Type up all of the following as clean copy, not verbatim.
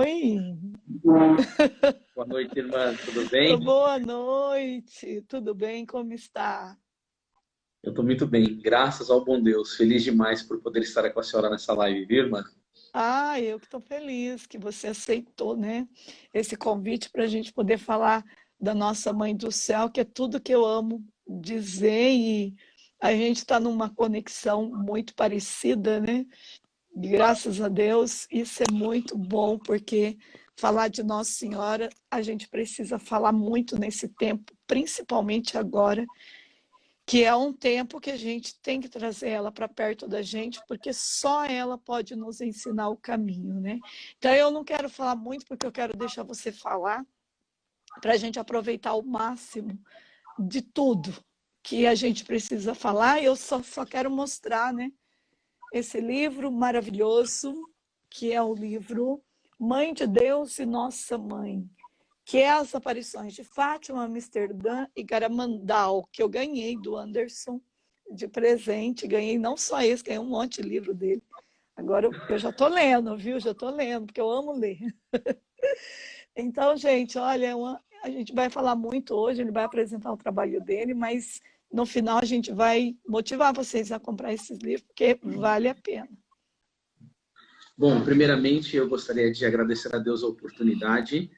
Oi, Boa noite, irmã. Tudo bem? boa noite, tudo bem? Como está? Eu estou muito bem, graças ao bom Deus. Feliz demais por poder estar com a senhora nessa live, viu, irmã? Ah, eu que estou feliz que você aceitou, né, esse convite para a gente poder falar da nossa Mãe do Céu, que é tudo que eu amo dizer e a gente está numa conexão muito parecida, né? Graças a Deus, isso é muito bom, porque falar de Nossa Senhora, a gente precisa falar muito nesse tempo, principalmente agora, que é um tempo que a gente tem que trazer ela para perto da gente, porque só ela pode nos ensinar o caminho, né? Então eu não quero falar muito, porque eu quero deixar você falar, para a gente aproveitar o máximo de tudo que a gente precisa falar. Eu só quero mostrar, né, esse livro maravilhoso, que é o livro Mãe de Deus e Nossa Mãe, que é as aparições de Fátima, Amsterdã e Garamandal, que eu ganhei do Anderson de presente. Ganhei não só esse, ganhei um monte de livro dele. Agora eu já estou lendo, viu? Já estou lendo, porque eu amo ler. Então, gente, olha, a gente vai falar muito hoje, ele vai apresentar o trabalho dele, mas no final a gente vai motivar vocês a comprar esses livros, porque vale a pena. Bom, primeiramente eu gostaria de agradecer a Deus a oportunidade,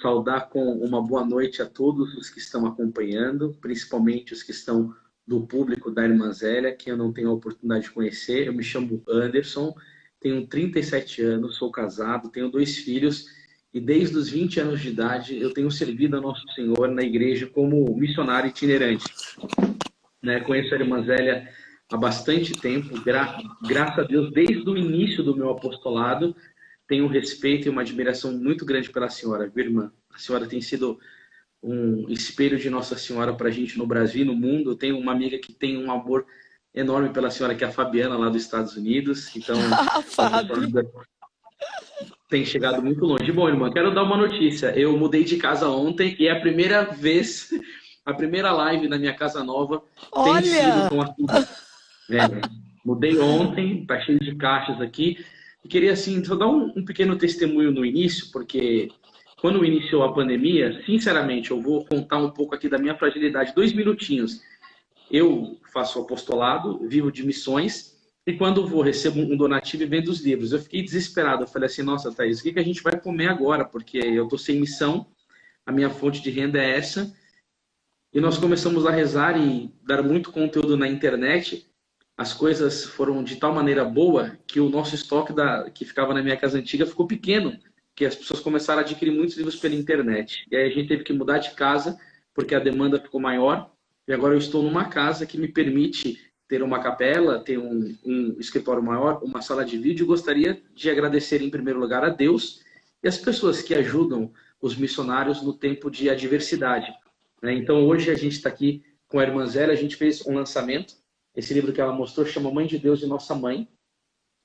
saudar com uma boa noite a todos os que estão acompanhando, principalmente os que estão do público da Irmã Zélia, que eu não tenho a oportunidade de conhecer. Eu me chamo Anderson, tenho 37 anos, sou casado, tenho 2 filhos e desde os 20 anos de idade eu tenho servido a Nosso Senhor na igreja como missionário itinerante, né? Conheço a Irmã Zélia há bastante tempo, graças a Deus, desde o início do meu apostolado, tenho um respeito e uma admiração muito grande pela senhora, viu, irmã? A senhora tem sido um espelho de Nossa Senhora para a gente no Brasil e no mundo. Eu tenho uma amiga que tem um amor enorme pela senhora, que é a Fabiana, lá dos Estados Unidos. Então, A Nossa Fábio. Senhora tem chegado muito longe. Bom, irmã, quero dar uma notícia. Eu mudei de casa ontem e é a primeira vez, a primeira live na minha casa nova tem sido Olha, com a sua. Mudei ontem, tá cheio de caixas aqui. E queria, assim, só dar um pequeno testemunho no início, porque quando iniciou a pandemia, sinceramente, eu vou contar um pouco aqui da minha fragilidade. 2 minutinhos. Eu faço apostolado, vivo de missões, e quando vou, recebo um donativo e vendo os livros. Eu fiquei desesperado. Eu falei assim, nossa, Thaís, o que a gente vai comer agora? Porque eu tô sem missão, a minha fonte de renda é essa. E nós começamos a rezar e dar muito conteúdo na internet. As coisas foram de tal maneira boa que o nosso estoque que ficava na minha casa antiga ficou pequeno, que as pessoas começaram a adquirir muitos livros pela internet. E aí a gente teve que mudar de casa, porque a demanda ficou maior. E agora eu estou numa casa que me permite ter uma capela, ter um escritório maior, uma sala de vídeo. Gostaria de agradecer, em primeiro lugar, a Deus e as pessoas que ajudam os missionários no tempo de adversidade, né? Então, hoje a gente está aqui com a Irmã Zélia, a gente fez um lançamento. Esse livro que ela mostrou chama Mãe de Deus e Nossa Mãe,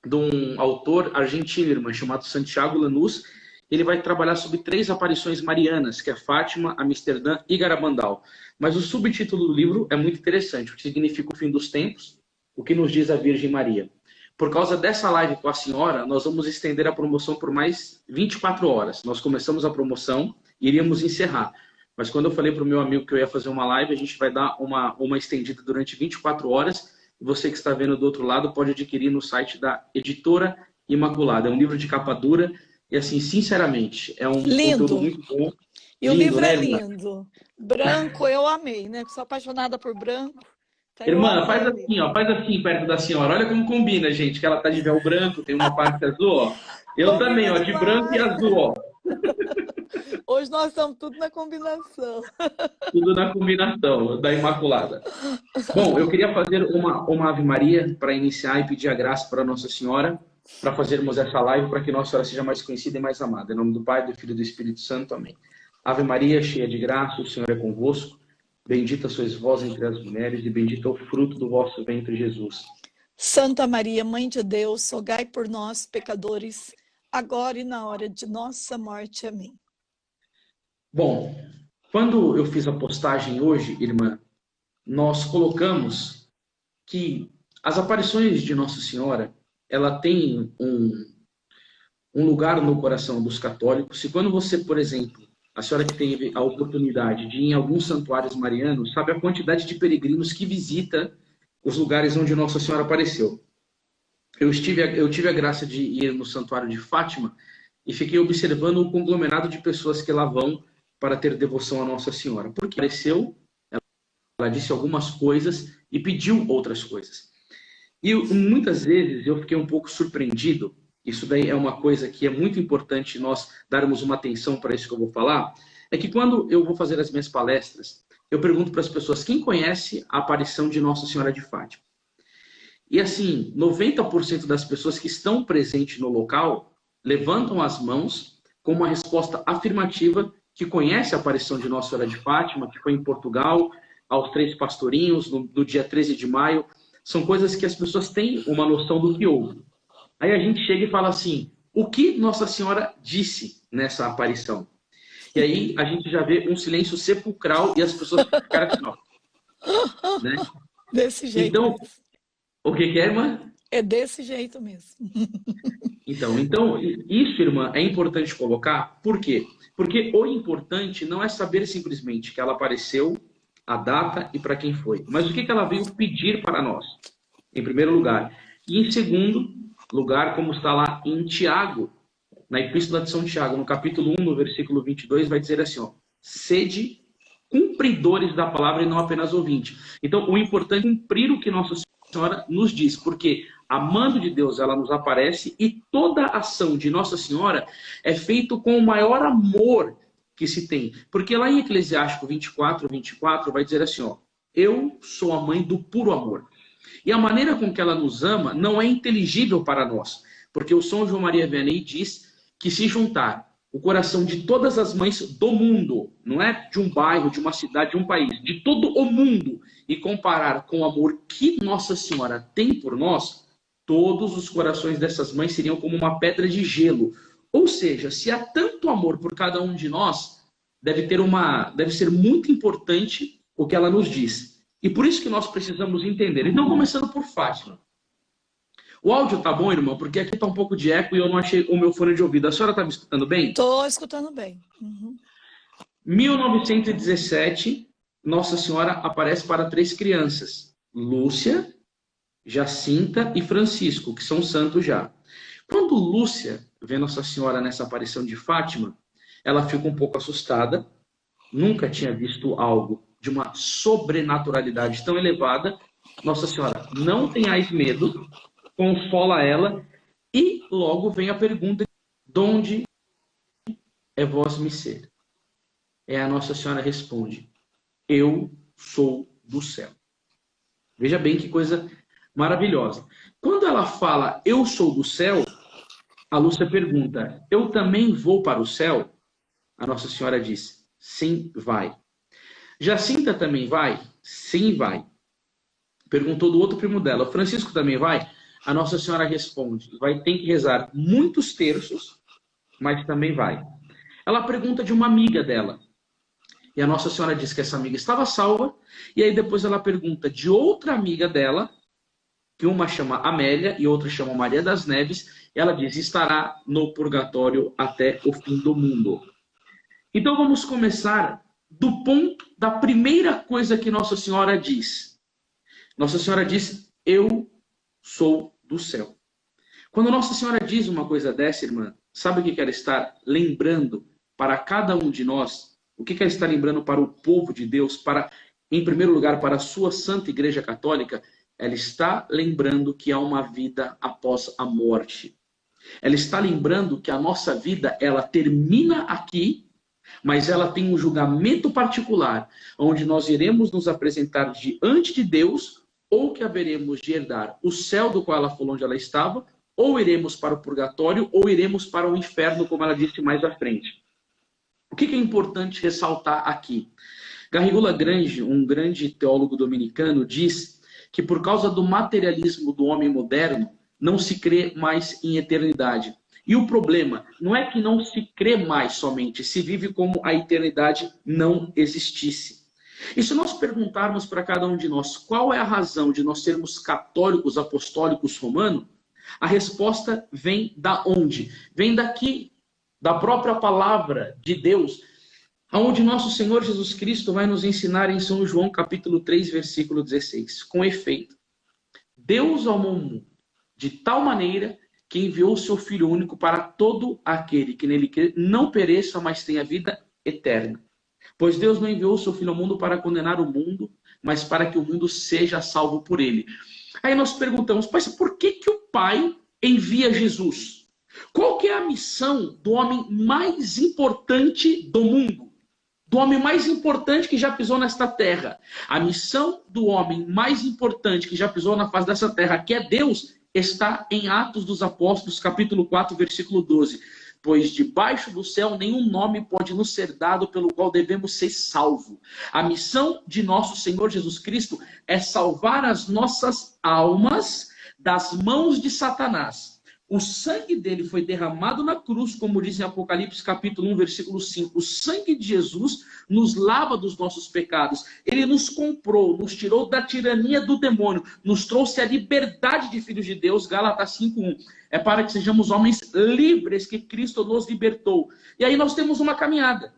de um autor argentino, irmã, chamado Santiago Lanús. Ele vai trabalhar sobre 3 aparições marianas, que é Fátima, Amsterdã e Garabandal. Mas o subtítulo do livro é muito interessante, o que significa o fim dos tempos, o que nos diz a Virgem Maria. Por causa dessa live com a senhora, nós vamos estender a promoção por mais 24 horas. Nós começamos a promoção e iríamos encerrar. Mas quando eu falei para o meu amigo que eu ia fazer uma live, a gente vai dar uma estendida durante 24 horas. Você que está vendo do outro lado pode adquirir no site da Editora Imaculada. É um livro de capa dura e, assim, sinceramente, é um conteúdo lindo. muito bom. E o Lindo, livro é né, irmã? lindo. Branco, eu amei, né? Sou apaixonada por branco. Então eu Irmã, amei faz o livro. assim, ó, faz assim perto da senhora. Olha como combina, gente, que ela tá de véu branco, tem uma parte azul, ó. Eu também, Combina ó, de branco e demais. azul, ó. Hoje nós estamos tudo na combinação. Tudo na combinação da Imaculada. Bom, eu queria fazer uma Ave Maria para iniciar e pedir a graça para Nossa Senhora, para fazermos essa live, para que Nossa Senhora seja mais conhecida e mais amada. Em nome do Pai, do Filho e do Espírito Santo. Amém. Ave Maria, cheia de graça, o Senhor é convosco. Bendita sois vós entre as mulheres e bendito é o fruto do vosso ventre, Jesus. Santa Maria, Mãe de Deus, rogai por nós, pecadores, agora e na hora de nossa morte. Amém. Bom, quando eu fiz a postagem hoje, irmã, nós colocamos que as aparições de Nossa Senhora, ela tem um lugar no coração dos católicos. E quando você, por exemplo, a senhora que teve a oportunidade de ir em alguns santuários marianos, sabe a quantidade de peregrinos que visita os lugares onde Nossa Senhora apareceu. Eu tive a graça de ir no Santuário de Fátima e fiquei observando o conglomerado de pessoas que lá vão para ter devoção a Nossa Senhora. Porque apareceu, ela disse algumas coisas e pediu outras coisas. E muitas vezes eu fiquei um pouco surpreendido. Isso daí é uma coisa que é muito importante nós darmos uma atenção para isso que eu vou falar. É que quando eu vou fazer as minhas palestras, eu pergunto para as pessoas quem conhece a aparição de Nossa Senhora de Fátima. E assim, 90% das pessoas que estão presentes no local levantam as mãos com uma resposta afirmativa que conhece a aparição de Nossa Senhora de Fátima, que foi em Portugal, aos 3 pastorinhos, no dia 13 de maio. São coisas que as pessoas têm uma noção do que houve. Aí a gente chega e fala assim, o que Nossa Senhora disse nessa aparição? E aí a gente já vê um silêncio sepulcral e as pessoas ficaram assim, ó, né? Desse jeito. Então, o que é, irmã? É desse jeito mesmo. Então, isso, irmã, é importante colocar. Por quê? Porque o importante não é saber simplesmente que ela apareceu, a data e para quem foi. Mas o que ela veio pedir para nós, em primeiro lugar. E em segundo lugar, como está lá em Tiago, na Epístola de São Tiago, no capítulo 1, no versículo 22, vai dizer assim, ó, sede cumpridores da palavra e não apenas ouvintes. Então, o importante é cumprir o que Nossa Senhora nos diz, porque a mando de Deus, ela nos aparece e toda a ação de Nossa Senhora é feita com o maior amor que se tem. Porque lá em Eclesiástico 24 vai dizer assim, ó, eu sou a mãe do puro amor. E a maneira com que ela nos ama não é inteligível para nós, porque o São João Maria Vianney diz que se juntar o coração de todas as mães do mundo, não é de um bairro, de uma cidade, de um país, de todo o mundo, e comparar com o amor que Nossa Senhora tem por nós, todos os corações dessas mães seriam como uma pedra de gelo. Ou seja, se há tanto amor por cada um de nós, deve ser muito importante o que ela nos diz. E por isso que nós precisamos entender. Então, começando por Fátima. O áudio tá bom, irmão? Porque aqui tá um pouco de eco e eu não achei o meu fone de ouvido. A senhora tá me escutando bem? Estou escutando bem. Uhum. 1917, Nossa Senhora aparece para 3 crianças. Lúcia, Jacinta e Francisco, que são santos já. Quando Lúcia vê Nossa Senhora nessa aparição de Fátima, ela fica um pouco assustada. Nunca tinha visto algo de uma sobrenaturalidade tão elevada. Nossa Senhora, não tenhais medo, consola ela, e logo vem a pergunta, donde é vós me ser? É a Nossa Senhora responde, eu sou do céu. Veja bem que coisa maravilhosa. Quando ela fala, eu sou do céu, a Lúcia pergunta, eu também vou para o céu? A Nossa Senhora diz, sim, vai. Jacinta também vai? Sim, vai. Perguntou do outro primo dela, Francisco também vai? A Nossa Senhora responde, vai ter que rezar muitos terços, mas também vai. Ela pergunta de uma amiga dela. E a Nossa Senhora diz que essa amiga estava salva, e aí depois ela pergunta de outra amiga dela, que uma chama Amélia e outra chama Maria das Neves, e ela diz, estará no purgatório até o fim do mundo. Então vamos começar do ponto da primeira coisa que Nossa Senhora diz. Nossa Senhora diz, eu sou do céu. Quando Nossa Senhora diz uma coisa dessa, irmã, sabe o que ela está lembrando para cada um de nós? O que ela está lembrando para o povo de Deus, para, em primeiro lugar, para a sua Santa Igreja Católica? Ela está lembrando que há uma vida após a morte. Ela está lembrando que a nossa vida, ela termina aqui, mas ela tem um julgamento particular, onde nós iremos nos apresentar diante de Deus, ou que haveremos de herdar o céu do qual ela falou onde ela estava, ou iremos para o purgatório, ou iremos para o inferno, como ela disse mais à frente. O que é importante ressaltar aqui? Garrigou Lagrange, um grande teólogo dominicano, diz que por causa do materialismo do homem moderno, não se crê mais em eternidade. E o problema não é que não se crê mais somente, se vive como a eternidade não existisse. E se nós perguntarmos para cada um de nós qual é a razão de nós sermos católicos, apostólicos, romanos, A resposta vem da onde? Vem daqui, da própria palavra de Deus, onde nosso Senhor Jesus Cristo vai nos ensinar em São João capítulo 3, versículo 16. Com efeito, Deus amou o mundo de tal maneira que enviou o seu Filho único para todo aquele que nele crê, não pereça, mas tenha vida eterna. Pois Deus não enviou o seu Filho ao mundo para condenar o mundo, mas para que o mundo seja salvo por ele. Aí nós perguntamos, mas por que o Pai envia Jesus? Qual que é a missão do homem mais importante do mundo? Do homem mais importante que já pisou nesta terra? A missão do homem mais importante que já pisou na face dessa terra, que é Deus, está em Atos dos Apóstolos, capítulo 4, versículo 12. Pois debaixo do céu nenhum nome pode nos ser dado pelo qual devemos ser salvos. A missão de nosso Senhor Jesus Cristo é salvar as nossas almas das mãos de Satanás. O sangue dele foi derramado na cruz, como diz em Apocalipse capítulo 1, versículo 5. O sangue de Jesus nos lava dos nossos pecados. Ele nos comprou, nos tirou da tirania do demônio, nos trouxe a liberdade de filhos de Deus, Gálatas 5:1. É para que sejamos homens livres que Cristo nos libertou. E aí nós temos uma caminhada.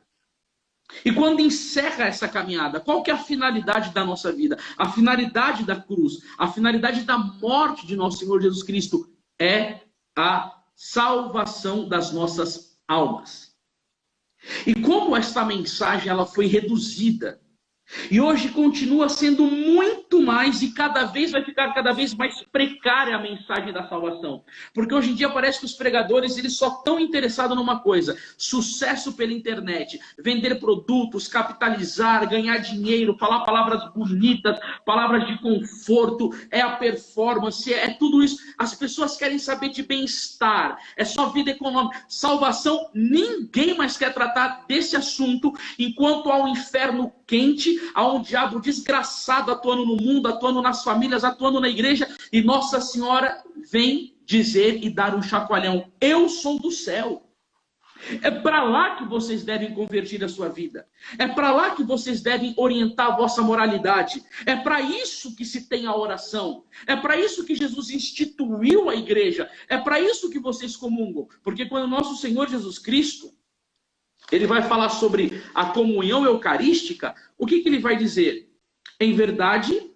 E quando encerra essa caminhada, qual que é a finalidade da nossa vida? A finalidade da cruz, a finalidade da morte de nosso Senhor Jesus Cristo é a salvação das nossas almas. E como esta mensagem ela foi reduzida, e hoje continua sendo muito mais, e cada vez vai ficar cada vez mais precária a mensagem da salvação. Porque hoje em dia parece que os pregadores eles só estão interessados numa coisa: sucesso pela internet, vender produtos, capitalizar, ganhar dinheiro, falar palavras bonitas, palavras de conforto, é a performance, é tudo isso. As pessoas querem saber de bem-estar, é só vida econômica. Salvação, ninguém mais quer tratar desse assunto, enquanto há um inferno quente, há um diabo desgraçado atuando no mundo, atuando nas famílias, atuando na igreja, e Nossa Senhora vem dizer e dar um chacoalhão: eu sou do céu. É para lá que vocês devem convertir a sua vida. É para lá que vocês devem orientar a vossa moralidade. É para isso que se tem a oração. É para isso que Jesus instituiu a igreja. É para isso que vocês comungam. Porque quando nosso Senhor Jesus Cristo ele vai falar sobre a comunhão eucarística, o que ele vai dizer? Em verdade,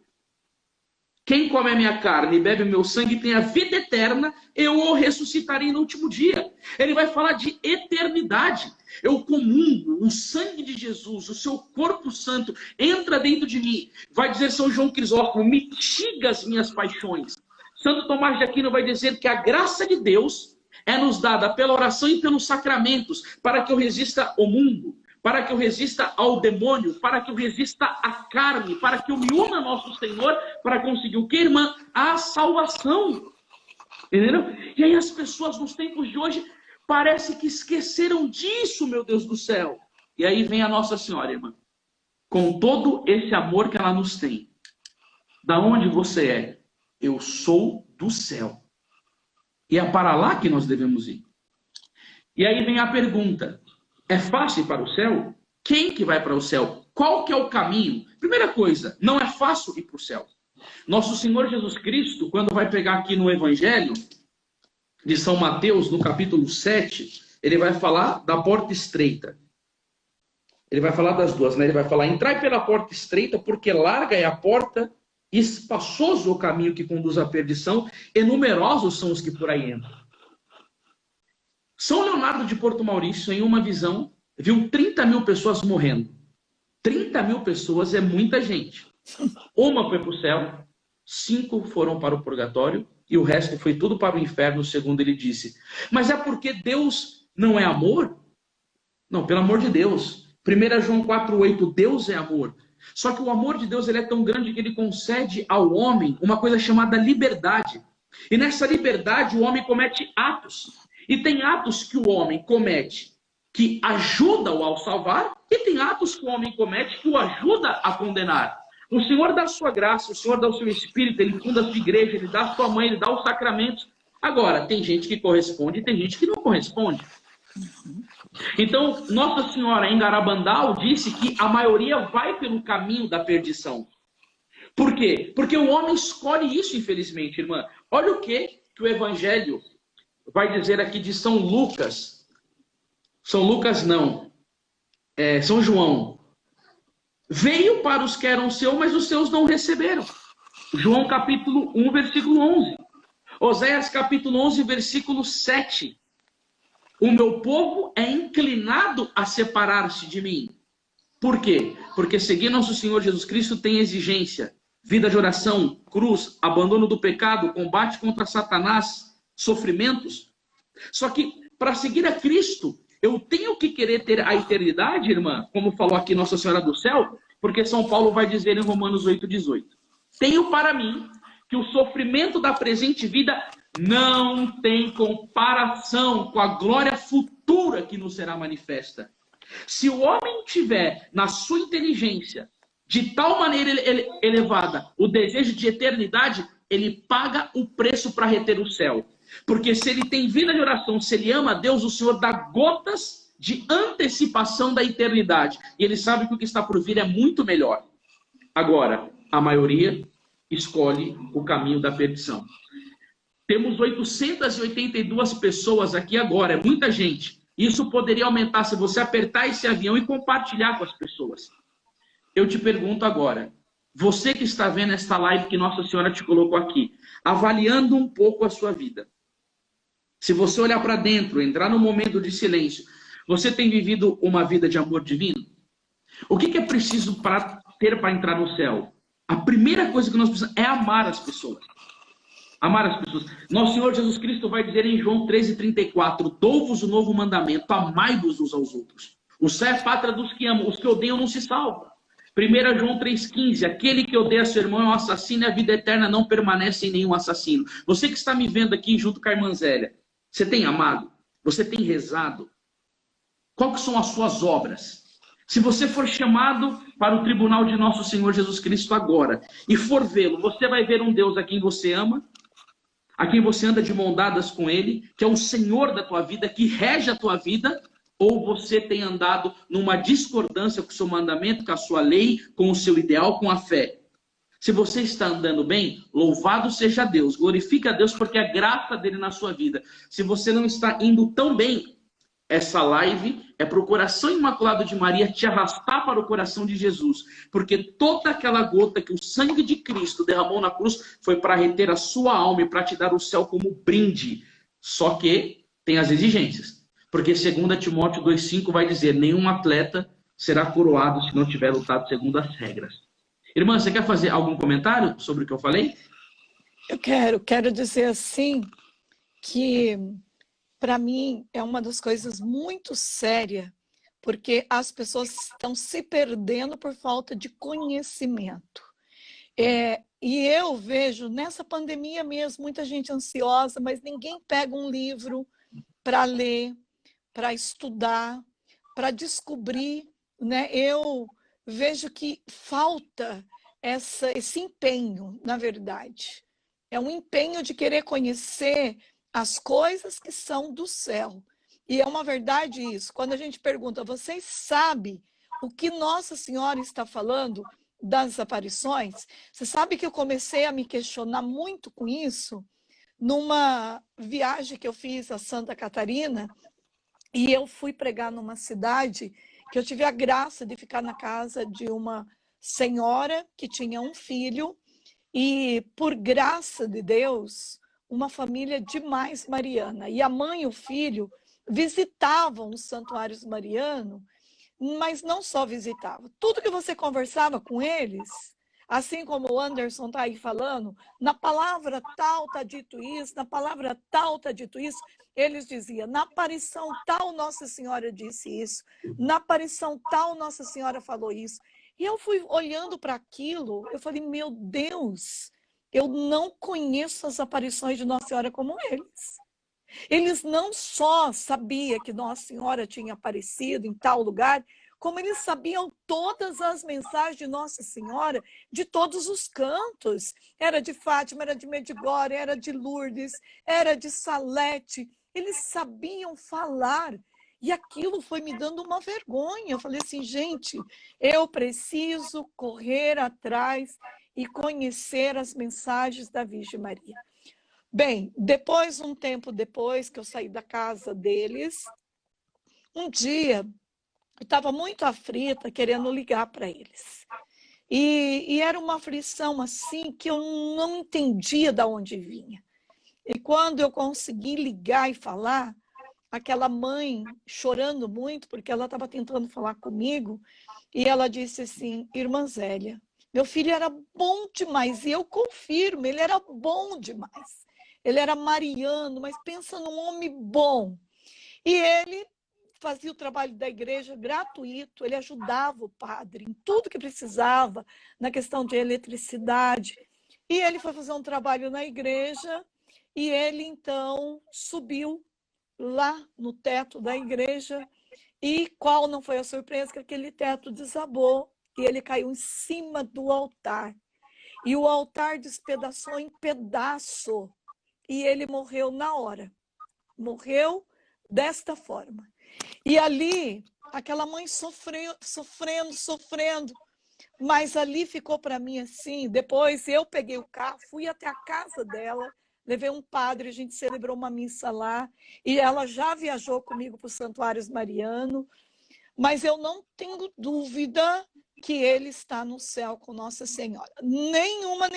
quem come a minha carne e bebe o meu sangue tem a vida eterna, eu o ressuscitarei no último dia. Ele vai falar de eternidade. Eu comungo, o sangue de Jesus, o seu corpo santo entra dentro de mim. Vai dizer São João Crisóstomo: mitiga as minhas paixões. Santo Tomás de Aquino vai dizer que a graça de Deus é nos dada pela oração e pelos sacramentos, para que eu resista ao mundo, para que eu resista ao demônio, para que eu resista à carne, para que eu me una a nosso Senhor, para conseguir o que, irmã? A salvação. Entendeu? E aí as pessoas nos tempos de hoje parece que esqueceram disso, meu Deus do céu. E aí vem a Nossa Senhora, irmã, com todo esse amor que ela nos tem. Da onde você é? Eu sou do céu. E é para lá que nós devemos ir. E aí vem a pergunta: é fácil ir para o céu? Quem que vai para o céu? Qual que é o caminho? Primeira coisa, não é fácil ir para o céu. Nosso Senhor Jesus Cristo, quando vai pegar aqui no Evangelho de São Mateus, no capítulo 7, ele vai falar da porta estreita. Ele vai falar das duas, né? Ele vai falar: entrai pela porta estreita, porque larga é a porta, espaçoso o caminho que conduz à perdição, e numerosos são os que por aí entram. São Leonardo de Porto Maurício, em uma visão, viu 30 mil pessoas morrendo. 30 mil pessoas é muita gente. Uma foi para o céu, 5 foram para o purgatório, e o resto foi tudo para o inferno, segundo ele disse. Mas é porque Deus não é amor? Não, pelo amor de Deus. 1 João 4,8, Deus é amor. Só que o amor de Deus ele é tão grande que ele concede ao homem uma coisa chamada liberdade. E nessa liberdade o homem comete atos. E tem atos que o homem comete que ajudam ao salvar, e tem atos que o homem comete que o ajuda a condenar. O Senhor dá a sua graça, o Senhor dá o seu Espírito, ele funda a sua igreja, ele dá a sua mãe, ele dá os sacramentos. Agora, tem gente que corresponde e tem gente que não corresponde. Então, Nossa Senhora em Garabandal disse que a maioria vai pelo caminho da perdição. Por quê? Porque o homem escolhe isso, infelizmente, irmã. Olha o que que o Evangelho vai dizer aqui de São Lucas. São Lucas não, São João. Veio para os que eram seus, mas os seus não receberam. João capítulo 1, versículo 11. Oséias capítulo 11, versículo 7. O meu povo é inclinado a separar-se de mim. Por quê? Porque seguir nosso Senhor Jesus Cristo tem exigência. Vida de oração, cruz, abandono do pecado, combate contra Satanás, sofrimentos. Só que para seguir a Cristo, eu tenho que querer ter a eternidade, irmã, como falou aqui Nossa Senhora do Céu, porque São Paulo vai dizer em Romanos 8,18. Tenho para mim que o sofrimento da presente vida não tem comparação com a glória futura que nos será manifesta. Se o homem tiver na sua inteligência de tal maneira elevada o desejo de eternidade, ele paga o preço para reter o céu. Porque se ele tem vida de oração, se ele ama a Deus, o Senhor dá gotas de antecipação da eternidade. E ele sabe que o que está por vir é muito melhor. Agora, a maioria escolhe o caminho da perdição. Temos 882 pessoas aqui agora, é muita gente. Isso poderia aumentar se você apertar esse avião e compartilhar com as pessoas. Eu te pergunto agora, você que está vendo esta live que Nossa Senhora te colocou aqui, avaliando um pouco a sua vida. Se você olhar para dentro, entrar num momento de silêncio, você tem vivido uma vida de amor divino? O que é preciso para entrar no céu? A primeira coisa que nós precisamos é amar as pessoas. Amar as pessoas. Nosso Senhor Jesus Cristo vai dizer em João 13,34, dou-vos o novo mandamento, amai-vos uns aos outros. O céu é pátria dos que amam, os que odeiam não se salvam. 1 João 3,15, aquele que odeia seu irmão é um assassino e a vida eterna não permanece em nenhum assassino. Você que está me vendo aqui junto com a irmã Zélia, você tem amado? Você tem rezado? Quais são as suas obras? Se você for chamado para o tribunal de nosso Senhor Jesus Cristo agora e for vê-lo, você vai ver um Deus a quem você ama, a quem você anda de mão dadas com ele, que é o Senhor da tua vida, que rege a tua vida, ou você tem andado numa discordância com o seu mandamento, com a sua lei, com o seu ideal, com a fé. Se você está andando bem, louvado seja Deus, glorifica a Deus porque é graça dele na sua vida. Se você não está indo tão bem, essa live é para o coração imaculado de Maria te arrastar para o coração de Jesus. Porque toda aquela gota que o sangue de Cristo derramou na cruz foi para reter a sua alma e para te dar o céu como brinde. Só que tem as exigências. Porque 2 Timóteo 2,5 vai dizer, nenhum atleta será coroado se não tiver lutado segundo as regras. Irmã, você quer fazer algum comentário sobre o que eu falei? Eu quero dizer assim, que para mim é uma das coisas muito sérias, porque as pessoas estão se perdendo por falta de conhecimento. E eu vejo nessa pandemia mesmo, muita gente ansiosa, mas ninguém pega um livro para ler, para estudar, para descobrir, né? Eu vejo que falta esse empenho, na verdade. É um empenho de querer conhecer as coisas que são do céu. E é uma verdade isso. Quando a gente pergunta, vocês sabem o que Nossa Senhora está falando das aparições? Você sabe que eu comecei a me questionar muito com isso numa viagem que eu fiz a Santa Catarina, e eu fui pregar numa cidade que eu tive a graça de ficar na casa de uma senhora que tinha um filho, e por graça de Deus, uma família demais mariana. E a mãe e o filho visitavam os santuários marianos, mas não só visitavam. Tudo que você conversava com eles, assim como o Anderson está aí falando, na palavra tal está dito isso, na palavra tal está dito isso, eles diziam, na aparição tal Nossa Senhora disse isso, na aparição tal Nossa Senhora falou isso. E eu fui olhando para aquilo, eu falei, meu Deus, eu não conheço as aparições de Nossa Senhora como eles. Eles não só sabiam que Nossa Senhora tinha aparecido em tal lugar, como eles sabiam todas as mensagens de Nossa Senhora de todos os cantos. Era de Fátima, era de Medjugorje, era de Lourdes, era de Salete. Eles sabiam falar. E aquilo foi me dando uma vergonha. Eu falei assim, gente, eu preciso correr atrás e conhecer as mensagens da Virgem Maria. Bem, um tempo depois que eu saí da casa deles, um dia eu estava muito aflita, querendo ligar para eles. E era uma aflição assim que eu não entendia de onde vinha. E quando eu consegui ligar e falar, aquela mãe chorando muito, porque ela estava tentando falar comigo, e ela disse assim: Irmã Zélia, meu filho era bom demais, e eu confirmo, ele era bom demais. Ele era mariano, mas pensa num homem bom. E ele fazia o trabalho da igreja gratuito, ele ajudava o padre em tudo que precisava, na questão de eletricidade. E ele foi fazer um trabalho na igreja, e ele então subiu lá no teto da igreja, e qual não foi a surpresa? Que aquele teto desabou e ele caiu em cima do altar. E o altar despedaçou em pedaço e ele morreu na hora. Morreu desta forma. E ali, aquela mãe sofrendo, mas ali ficou para mim assim. Depois eu peguei o carro, fui até a casa dela, levei um padre, a gente celebrou uma missa lá, e ela já viajou comigo para os Santuários Mariano, mas eu não tenho dúvida que ele está no céu com Nossa Senhora. Nenhuma,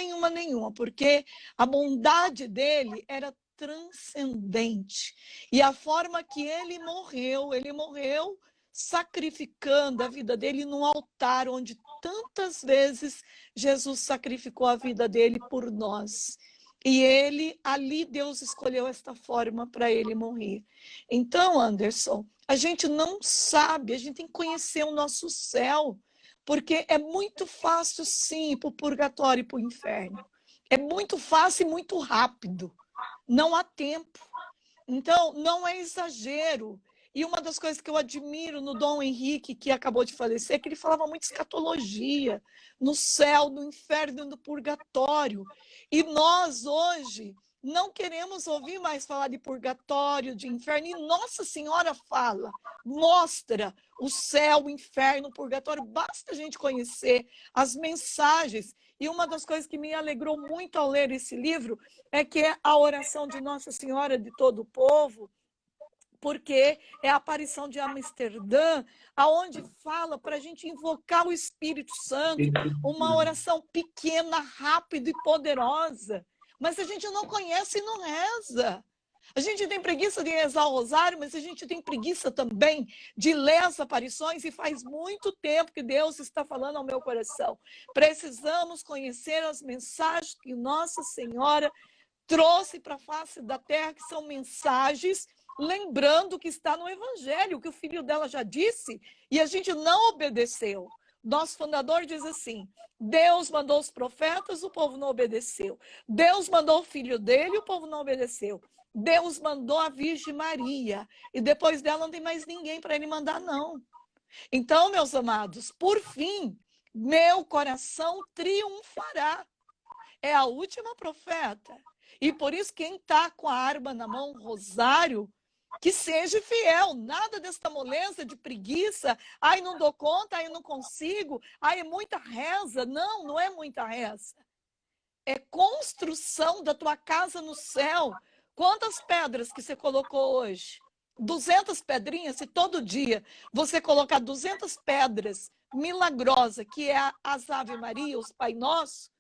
porque a bondade dele era transcendente. E a forma que ele morreu sacrificando a vida dele num altar onde tantas vezes Jesus sacrificou a vida dele por nós. E ele, ali Deus escolheu esta forma para ele morrer. Então, Anderson, a gente não sabe, a gente tem que conhecer o nosso céu, porque é muito fácil, sim, ir para o purgatório e para o inferno. É muito fácil e muito rápido. Não há tempo. Então, não é exagero. E uma das coisas que eu admiro no Dom Henrique, que acabou de falecer, é que ele falava muito escatologia, no céu, no inferno, no purgatório. E nós, hoje, não queremos ouvir mais falar de purgatório, de inferno. E Nossa Senhora fala, mostra o céu, o inferno, o purgatório. Basta a gente conhecer as mensagens. E uma das coisas que me alegrou muito ao ler esse livro é que é a oração de Nossa Senhora de todo o povo, porque é a aparição de Amsterdã, aonde fala para a gente invocar o Espírito Santo, uma oração pequena, rápida e poderosa. Mas a gente não conhece e não reza. A gente tem preguiça de rezar o rosário, mas a gente tem preguiça também de ler as aparições, e faz muito tempo que Deus está falando ao meu coração. Precisamos conhecer as mensagens que Nossa Senhora trouxe para a face da terra, que são mensagens, lembrando que está no Evangelho, que o filho dela já disse, e a gente não obedeceu. Nosso fundador diz assim: Deus mandou os profetas, o povo não obedeceu. Deus mandou o filho dele, o povo não obedeceu. Deus mandou a Virgem Maria, e depois dela não tem mais ninguém para ele mandar, não. Então, meus amados, por fim, meu coração triunfará. É a última profeta. E por isso, quem está com a arma na mão, rosário, que seja fiel, nada desta moleza de preguiça. Ai, não dou conta, ai, não consigo, ai, é muita reza. Não, não é muita reza. É construção da tua casa no céu. Quantas pedras que você colocou hoje? 200 pedrinhas, se todo dia você colocar 200 pedras milagrosas, que é as Ave Maria, os Pai Nosso,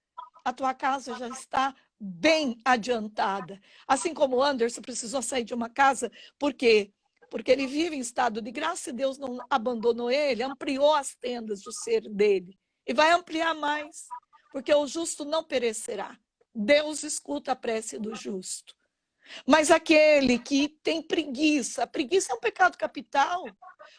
a tua casa já está bem adiantada. Assim como o Anderson precisou sair de uma casa, por quê? Porque ele vive em estado de graça e Deus não abandonou ele, ampliou as tendas do ser dele. E vai ampliar mais, porque o justo não perecerá. Deus escuta a prece do justo. Mas aquele que tem preguiça, a preguiça é um pecado capital,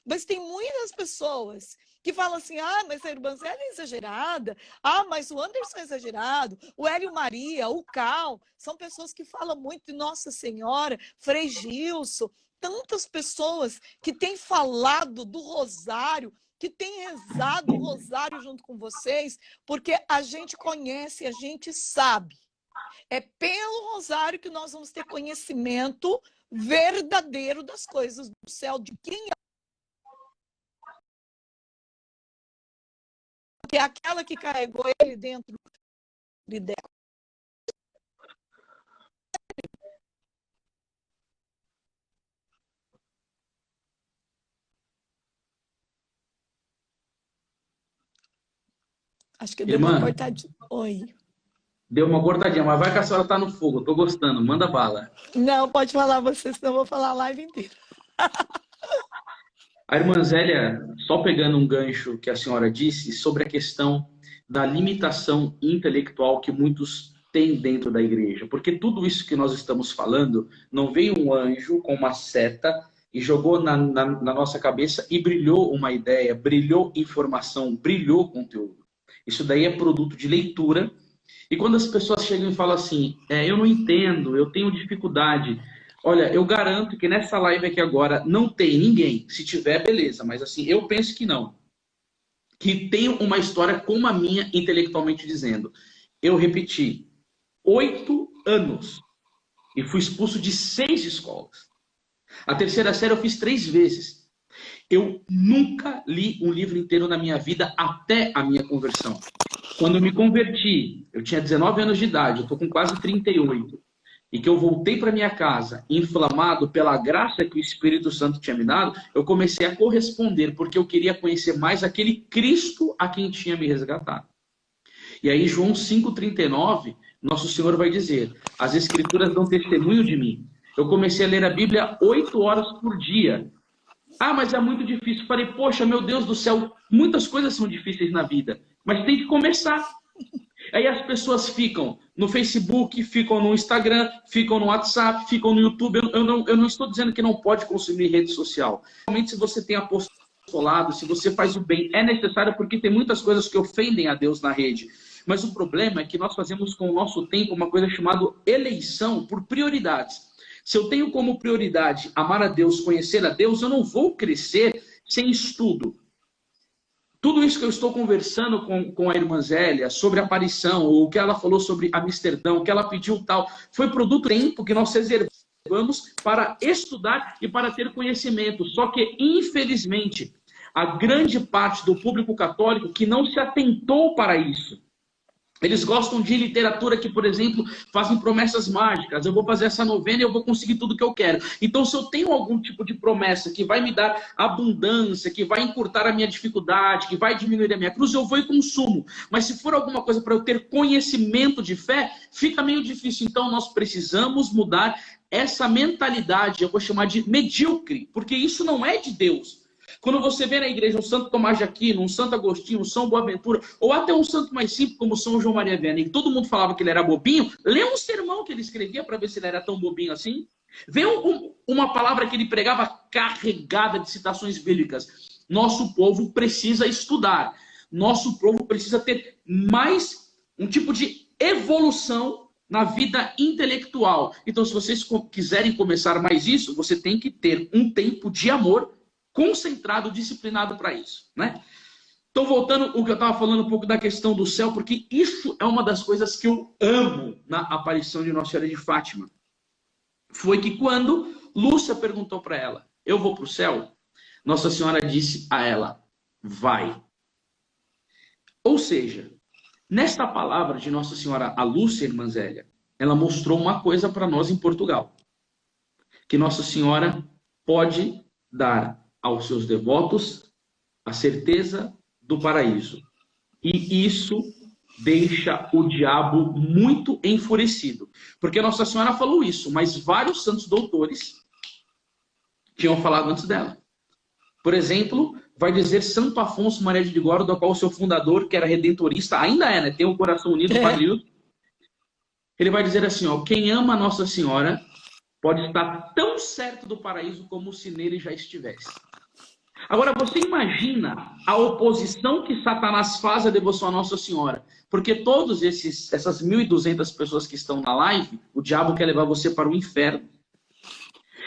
mas tem muitas pessoas que falam assim: ah, mas a irmã Zélia é exagerada, ah, mas o Anderson é exagerado, o Hélio Maria, o Cal, são pessoas que falam muito de Nossa Senhora, Frei Gilson, tantas pessoas que têm falado do rosário, que têm rezado o rosário junto com vocês, porque a gente conhece, a gente sabe. É pelo rosário que nós vamos ter conhecimento verdadeiro das coisas do céu, de quem é aquela que carregou ele dentro de dela. Acho que deu uma Irmã, cortadinha. Oi. deu uma cortadinha, mas vai que a senhora tá no fogo. Tô gostando, manda bala. Não, pode falar você, senão eu vou falar a live inteira. A irmã Zélia, só pegando um gancho que a senhora disse sobre a questão da limitação intelectual que muitos têm dentro da igreja. Porque tudo isso que nós estamos falando, não veio um anjo com uma seta e jogou na nossa cabeça e brilhou uma ideia, brilhou informação, brilhou conteúdo. Isso daí é produto de leitura. E quando as pessoas chegam e falam assim, eu não entendo, eu tenho dificuldade. Olha, eu garanto que nessa live aqui agora não tem ninguém. Se tiver, beleza. Mas assim, eu penso que não. Que tem uma história como a minha, intelectualmente dizendo. Eu repeti 8 anos e fui expulso de 6 escolas. A terceira série eu fiz 3 vezes. Eu nunca li um livro inteiro na minha vida até a minha conversão. Quando eu me converti, eu tinha 19 anos de idade, eu estou com quase 38. E que eu voltei para minha casa, inflamado pela graça que o Espírito Santo tinha me dado, eu comecei a corresponder, porque eu queria conhecer mais aquele Cristo a quem tinha me resgatado. E aí, João 5,39, Nosso Senhor vai dizer, as Escrituras dão testemunho de mim. Eu comecei a ler a Bíblia 8 horas por dia. Ah, mas é muito difícil. Falei, poxa, meu Deus do céu, muitas coisas são difíceis na vida, mas tem que começar. Aí as pessoas ficam no Facebook, ficam no Instagram, ficam no WhatsApp, ficam no YouTube. Eu não estou dizendo que não pode consumir rede social. Realmente, se você tem apostolado, se você faz o bem, é necessário, porque tem muitas coisas que ofendem a Deus na rede. Mas o problema é que nós fazemos com o nosso tempo uma coisa chamada eleição por prioridades. Se eu tenho como prioridade amar a Deus, conhecer a Deus, eu não vou crescer sem estudo. Tudo isso que eu estou conversando com a irmã Zélia sobre a aparição, ou o que ela falou sobre Amsterdã, o que ela pediu tal, foi produto do tempo que nós reservamos para estudar e para ter conhecimento. Só que, infelizmente, a grande parte do público católico que não se atentou para isso. Eles gostam de literatura que, por exemplo, fazem promessas mágicas. Eu vou fazer essa novena e eu vou conseguir tudo que eu quero. Então, se eu tenho algum tipo de promessa que vai me dar abundância, que vai encurtar a minha dificuldade, que vai diminuir a minha cruz, eu vou e consumo. Mas se for alguma coisa para eu ter conhecimento de fé, fica meio difícil. Então, nós precisamos mudar essa mentalidade, eu vou chamar de medíocre, porque isso não é de Deus. Quando você vê na igreja um Santo Tomás de Aquino, um Santo Agostinho, um São Boaventura, ou até um santo mais simples como São João Maria Vianney, e todo mundo falava que ele era bobinho, lê um sermão que ele escrevia para ver se ele era tão bobinho assim. Vê uma palavra que ele pregava carregada de citações bíblicas. Nosso povo precisa estudar. Nosso povo precisa ter mais um tipo de evolução na vida intelectual. Então, se vocês quiserem começar mais isso, você tem que ter um tempo de amor concentrado, disciplinado para isso, né? Então, voltando o que eu estava falando um pouco da questão do céu, porque isso é uma das coisas que eu amo na aparição de Nossa Senhora de Fátima. Foi que quando Lúcia perguntou para ela, eu vou para o céu? Nossa Senhora disse a ela, vai. Ou seja, nesta palavra de Nossa Senhora a Lúcia, irmã Zélia, ela mostrou uma coisa para nós em Portugal. Que Nossa Senhora pode dar aos seus devotos a certeza do paraíso. E isso deixa o diabo muito enfurecido. Porque Nossa Senhora falou isso, mas vários santos doutores tinham falado antes dela. Por exemplo, vai dizer Santo Afonso Maria de Ligório, do qual o seu fundador, que era redentorista, ainda é, né? Tem um coração unido, Padre Hilton. Ele vai dizer assim, ó, quem ama Nossa Senhora pode estar tão certo do paraíso como se nele já estivesse. Agora, você imagina a oposição que Satanás faz à devoção a Nossa Senhora. Porque todas essas 1.200 pessoas que estão na live, o diabo quer levar você para o inferno.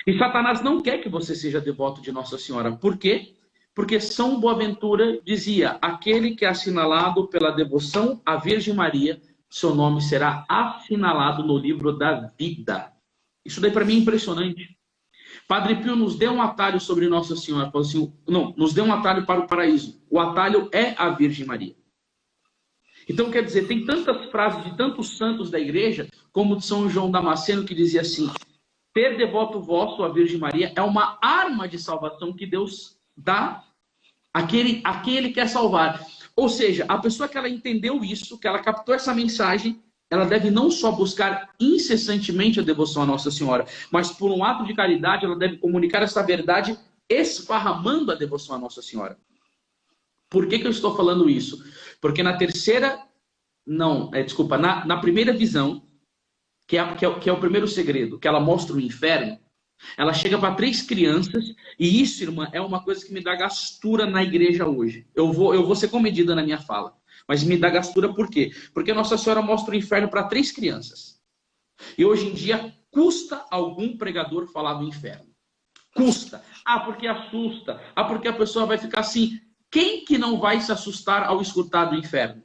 E Satanás não quer que você seja devoto de Nossa Senhora. Por quê? Porque São Boaventura dizia, aquele que é assinalado pela devoção à Virgem Maria, seu nome será assinalado no livro da vida. Isso daí para mim é impressionante. Padre Pio nos deu um atalho sobre Nossa Senhora. Falou assim, não, nos deu um atalho para o paraíso. O atalho é a Virgem Maria. Então, quer dizer, tem tantas frases de tantos santos da igreja, como de São João Damasceno, que dizia assim, ter devoto vosso à Virgem Maria é uma arma de salvação que Deus dá a quem Ele quer salvar. Ou seja, a pessoa que ela entendeu isso, que ela captou essa mensagem, ela deve não só buscar incessantemente a devoção à Nossa Senhora, mas por um ato de caridade, ela deve comunicar essa verdade esparramando a devoção à Nossa Senhora. Por que eu estou falando isso? Porque na primeira visão, que é o primeiro segredo, que ela mostra o inferno, ela chega para 3 crianças, e isso, irmã, é uma coisa que me dá gastura na igreja hoje. Eu vou ser comedida na minha fala, mas me dá gastura por quê? Porque Nossa Senhora mostra o inferno para 3 crianças. E hoje em dia, custa algum pregador falar do inferno. Custa. Ah, porque assusta. Ah, porque a pessoa vai ficar assim. Quem que não vai se assustar ao escutar do inferno?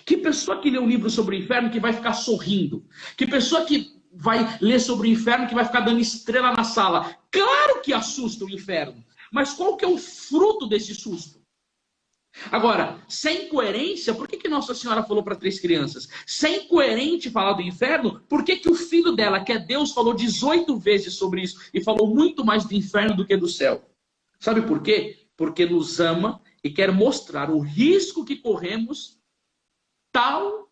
Que pessoa que lê um livro sobre o inferno que vai ficar sorrindo? Que pessoa que vai ler sobre o inferno que vai ficar dando estrela na sala? Claro que assusta o inferno. Mas qual que é o fruto desse susto? Agora, sem coerência, por que Nossa Senhora falou para 3 crianças? Sem coerente falar do inferno, por que o filho dela, que é Deus, falou 18 vezes sobre isso e falou muito mais do inferno do que do céu? Sabe por quê? Porque nos ama e quer mostrar o risco que corremos, tal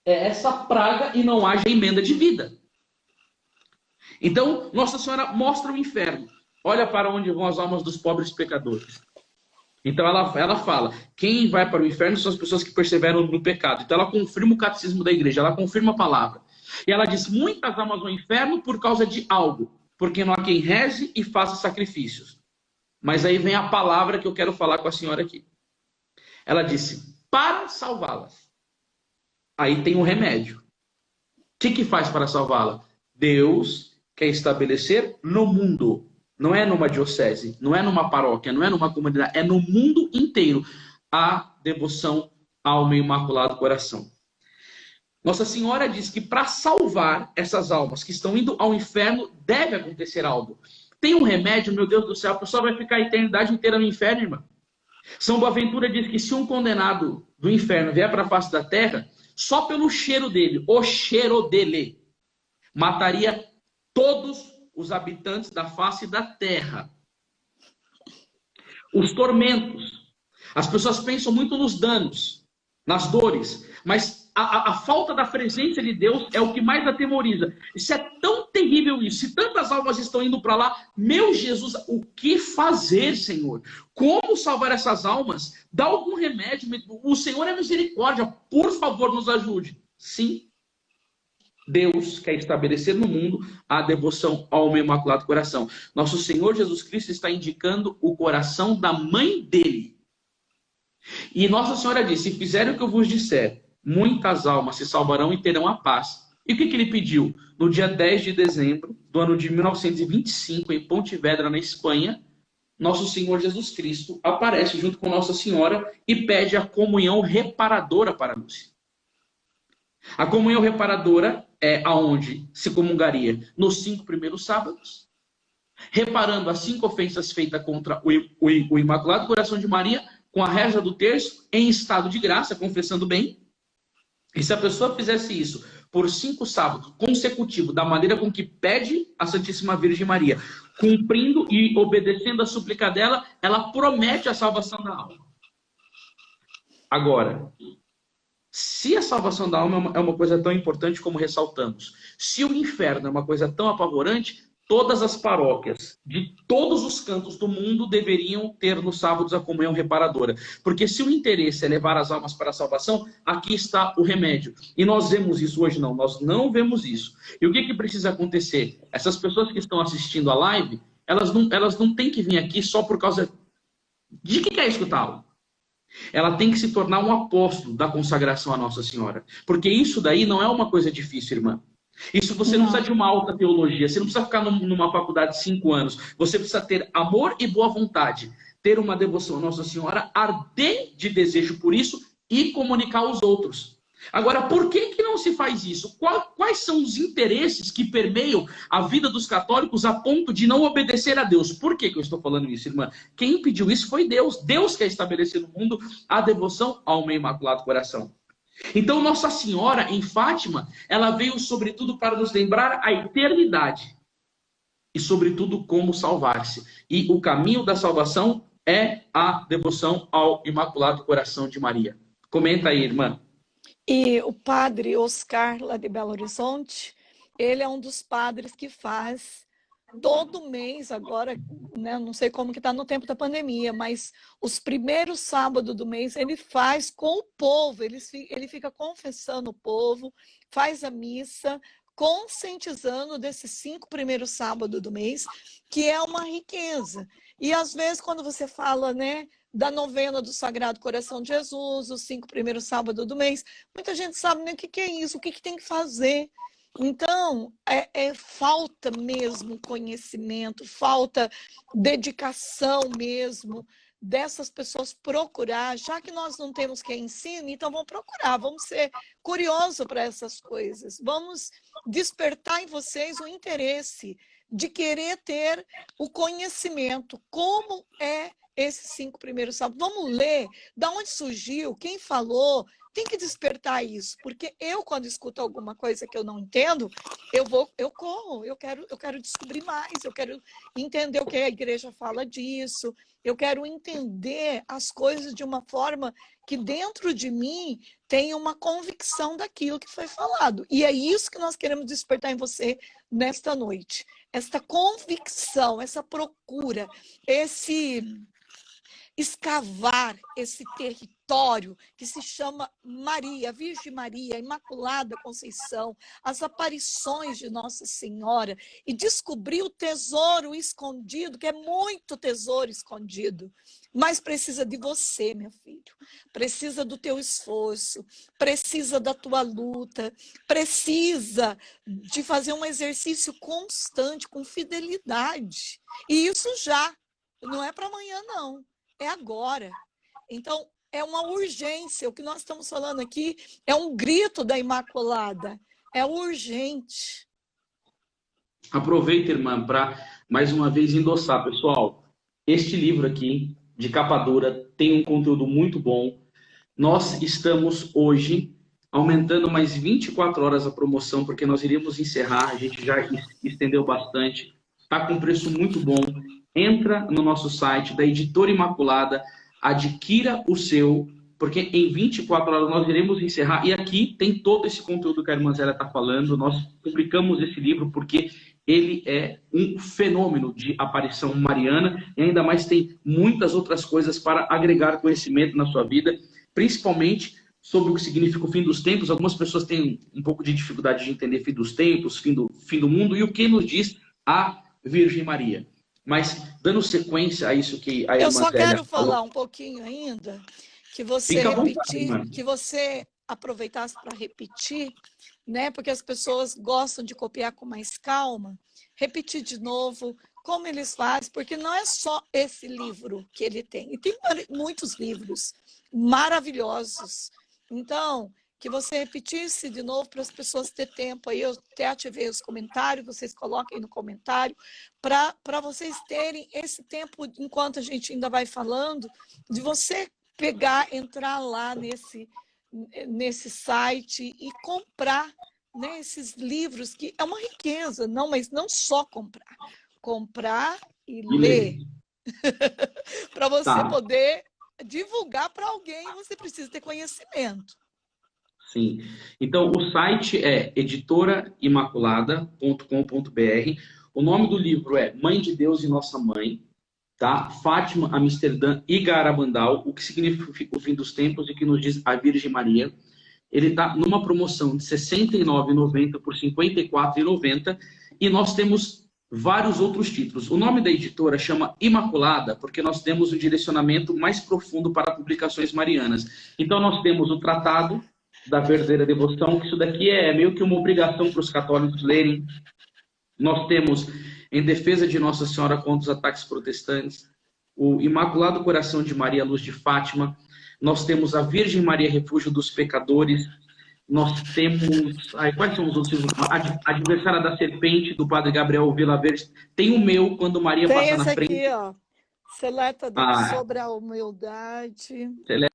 é essa praga, e não haja emenda de vida. Então, Nossa Senhora mostra o inferno. Olha para onde vão as almas dos pobres pecadores. Então ela fala, quem vai para o inferno são as pessoas que perseveram no pecado. Então ela confirma o catecismo da igreja, ela confirma a palavra. E ela diz, muitas almas no inferno por causa de algo, porque não há quem reze e faça sacrifícios. Mas aí vem a palavra que eu quero falar com a senhora aqui. Ela disse, para salvá-las. Aí tem um remédio. O que faz para salvá-la? Deus quer estabelecer no mundo. Não é numa diocese, não é numa paróquia, não é numa comunidade, é no mundo inteiro a devoção ao meu Imaculado Coração. Nossa Senhora diz que para salvar essas almas que estão indo ao inferno, deve acontecer algo. Tem um remédio, meu Deus do céu, a pessoa vai ficar a eternidade inteira no inferno, irmã. São Boaventura diz que se um condenado do inferno vier para a face da terra, só pelo cheiro dele, o cheiro dele, mataria todos os habitantes da face da terra. Os tormentos. As pessoas pensam muito nos danos, nas dores, mas a falta da presença de Deus é o que mais atemoriza. Isso é tão terrível isso. Se tantas almas estão indo para lá, meu Jesus, o que fazer, Senhor? Como salvar essas almas? Dá algum remédio? O Senhor é misericórdia. Por favor, nos ajude. Sim. Deus quer estabelecer no mundo a devoção ao meu Imaculado Coração. Nosso Senhor Jesus Cristo está indicando o coração da mãe dele. E Nossa Senhora disse, se fizerem o que eu vos disser, muitas almas se salvarão e terão a paz. E o que ele pediu? No dia 10 de dezembro do ano de 1925, em Pontevedra, na Espanha, Nosso Senhor Jesus Cristo aparece junto com Nossa Senhora e pede a comunhão reparadora para Lúcia. A comunhão reparadora é aonde se comungaria nos 5 primeiros sábados, reparando as 5 ofensas feitas contra o Imaculado Coração de Maria, com a reza do terço, em estado de graça, confessando bem. E se a pessoa fizesse isso por 5 sábados consecutivos, da maneira com que pede a Santíssima Virgem Maria, cumprindo e obedecendo a súplica dela, ela promete a salvação da alma. Agora, se a salvação da alma é uma coisa tão importante como ressaltamos, se o inferno é uma coisa tão apavorante, todas as paróquias de todos os cantos do mundo deveriam ter nos sábados a comunhão reparadora. Porque se o interesse é levar as almas para a salvação, aqui está o remédio. E nós vemos isso hoje não, nós não vemos isso. E o que precisa acontecer? Essas pessoas que estão assistindo a live, elas não têm que vir aqui só por causa de que quer escutá-lo. Ela tem que se tornar um apóstolo da consagração à Nossa Senhora. Porque isso daí não é uma coisa difícil, irmã. Isso você não precisa de uma alta teologia, você não precisa ficar numa faculdade de 5 anos. Você precisa ter amor e boa vontade, ter uma devoção à Nossa Senhora, arder de desejo por isso e comunicar aos outros. Agora, por que não se faz isso? Quais são os interesses que permeiam a vida dos católicos a ponto de não obedecer a Deus? Por que eu estou falando isso, irmã? Quem pediu isso foi Deus. Deus quer estabelecer no mundo a devoção ao meu Imaculado Coração. Então, Nossa Senhora, em Fátima, ela veio, sobretudo, para nos lembrar a eternidade. E, sobretudo, como salvar-se. E o caminho da salvação é a devoção ao Imaculado Coração de Maria? Comenta aí, irmã. E o padre Oscar, lá de Belo Horizonte, ele é um dos padres que faz todo mês agora, né, não sei como que está no tempo da pandemia, mas os primeiros sábados do mês ele faz com o povo, ele fica confessando o povo, faz a missa, conscientizando desses 5 primeiros sábados do mês, que é uma riqueza. E às vezes quando você fala, né, da novena do Sagrado Coração de Jesus, os 5 primeiros sábados do mês, muita gente sabe nem o que é isso, o que tem que fazer. Então, falta mesmo conhecimento, falta dedicação mesmo dessas pessoas procurar, já que nós não temos quem ensine, então vamos procurar, vamos ser curiosos para essas coisas, vamos despertar em vocês o interesse de querer ter o conhecimento, como é esses 5 primeiros sábados. Vamos ler, da onde surgiu, quem falou, tem que despertar isso, porque eu, quando escuto alguma coisa que eu não entendo, eu corro, eu quero descobrir mais, eu quero entender o que a igreja fala disso, eu quero entender as coisas de uma forma que dentro de mim tem uma convicção daquilo que foi falado. E é isso que nós queremos despertar em você nesta noite. Esta convicção, essa procura, esse escavar esse território que se chama Maria, Virgem Maria, Imaculada Conceição, as aparições de Nossa Senhora, e descobrir o tesouro escondido, que é muito tesouro escondido, mas precisa de você, meu filho, precisa do teu esforço, precisa da tua luta, precisa de fazer um exercício constante, com fidelidade, e isso já, não é para amanhã, não. É agora. Então, é uma urgência. O que nós estamos falando aqui é um grito da Imaculada. É urgente. Aproveita, irmã, para mais uma vez endossar, pessoal. Este livro aqui, de capa dura, tem um conteúdo muito bom. Nós estamos hoje aumentando mais 24 horas a promoção, porque nós iríamos encerrar, a gente já estendeu bastante. Está com preço muito bom. Entra no nosso site da Editora Imaculada, adquira o seu, porque em 24 horas nós iremos encerrar. E aqui tem todo esse conteúdo que a irmã Zélia está falando. Nós publicamos esse livro porque ele é um fenômeno de aparição mariana e ainda mais tem muitas outras coisas para agregar conhecimento na sua vida, principalmente sobre o que significa o fim dos tempos. Algumas pessoas têm um pouco de dificuldade de entender fim dos tempos, fim do mundo e o que nos diz a Virgem Maria. Mas, dando sequência a isso que a Eu irmã só Zélia quero falou, falar um pouquinho ainda, que você fica à vontade, irmã. que você aproveitasse para repetir, né? Porque as pessoas gostam de copiar com mais calma. Repetir de novo como eles fazem, porque não é só esse livro que ele tem. E tem muitos livros maravilhosos. Então, que você repetisse de novo para as pessoas ter tempo. Aí eu até ativei os comentários, vocês coloquem no comentário, para vocês terem esse tempo, enquanto a gente ainda vai falando, de você pegar, entrar lá nesse site e comprar, né, esses livros, que é uma riqueza, não, mas não só comprar e E ler. Para você tá, poder divulgar para alguém, você precisa ter conhecimento. sim. Então, o site é editoraimaculada.com.br. O nome do livro é Mãe de Deus e Nossa Mãe, tá? Fátima, Amsterdã e Garabandal, o que significa o fim dos tempos e que nos diz a Virgem Maria. Ele está numa promoção de R$ 69,90 por R$ 54,90 e nós temos vários outros títulos. O nome da editora chama Imaculada, porque nós temos um direcionamento mais profundo para publicações marianas. Então nós temos o Tratado da Verdadeira Devoção, que isso daqui é meio que uma obrigação para os católicos lerem. Nós temos Em Defesa de Nossa Senhora contra os Ataques Protestantes, o Imaculado Coração de Maria, Luz de Fátima, nós temos a Virgem Maria, Refúgio dos Pecadores, nós temos... quais são os outros? Adversária da Serpente, do Padre Gabriel Vilaverde. Tem o meu, Quando Maria Tem Passa esse na aqui, Frente. ó. Seleta Ah, sobre a humildade. Tem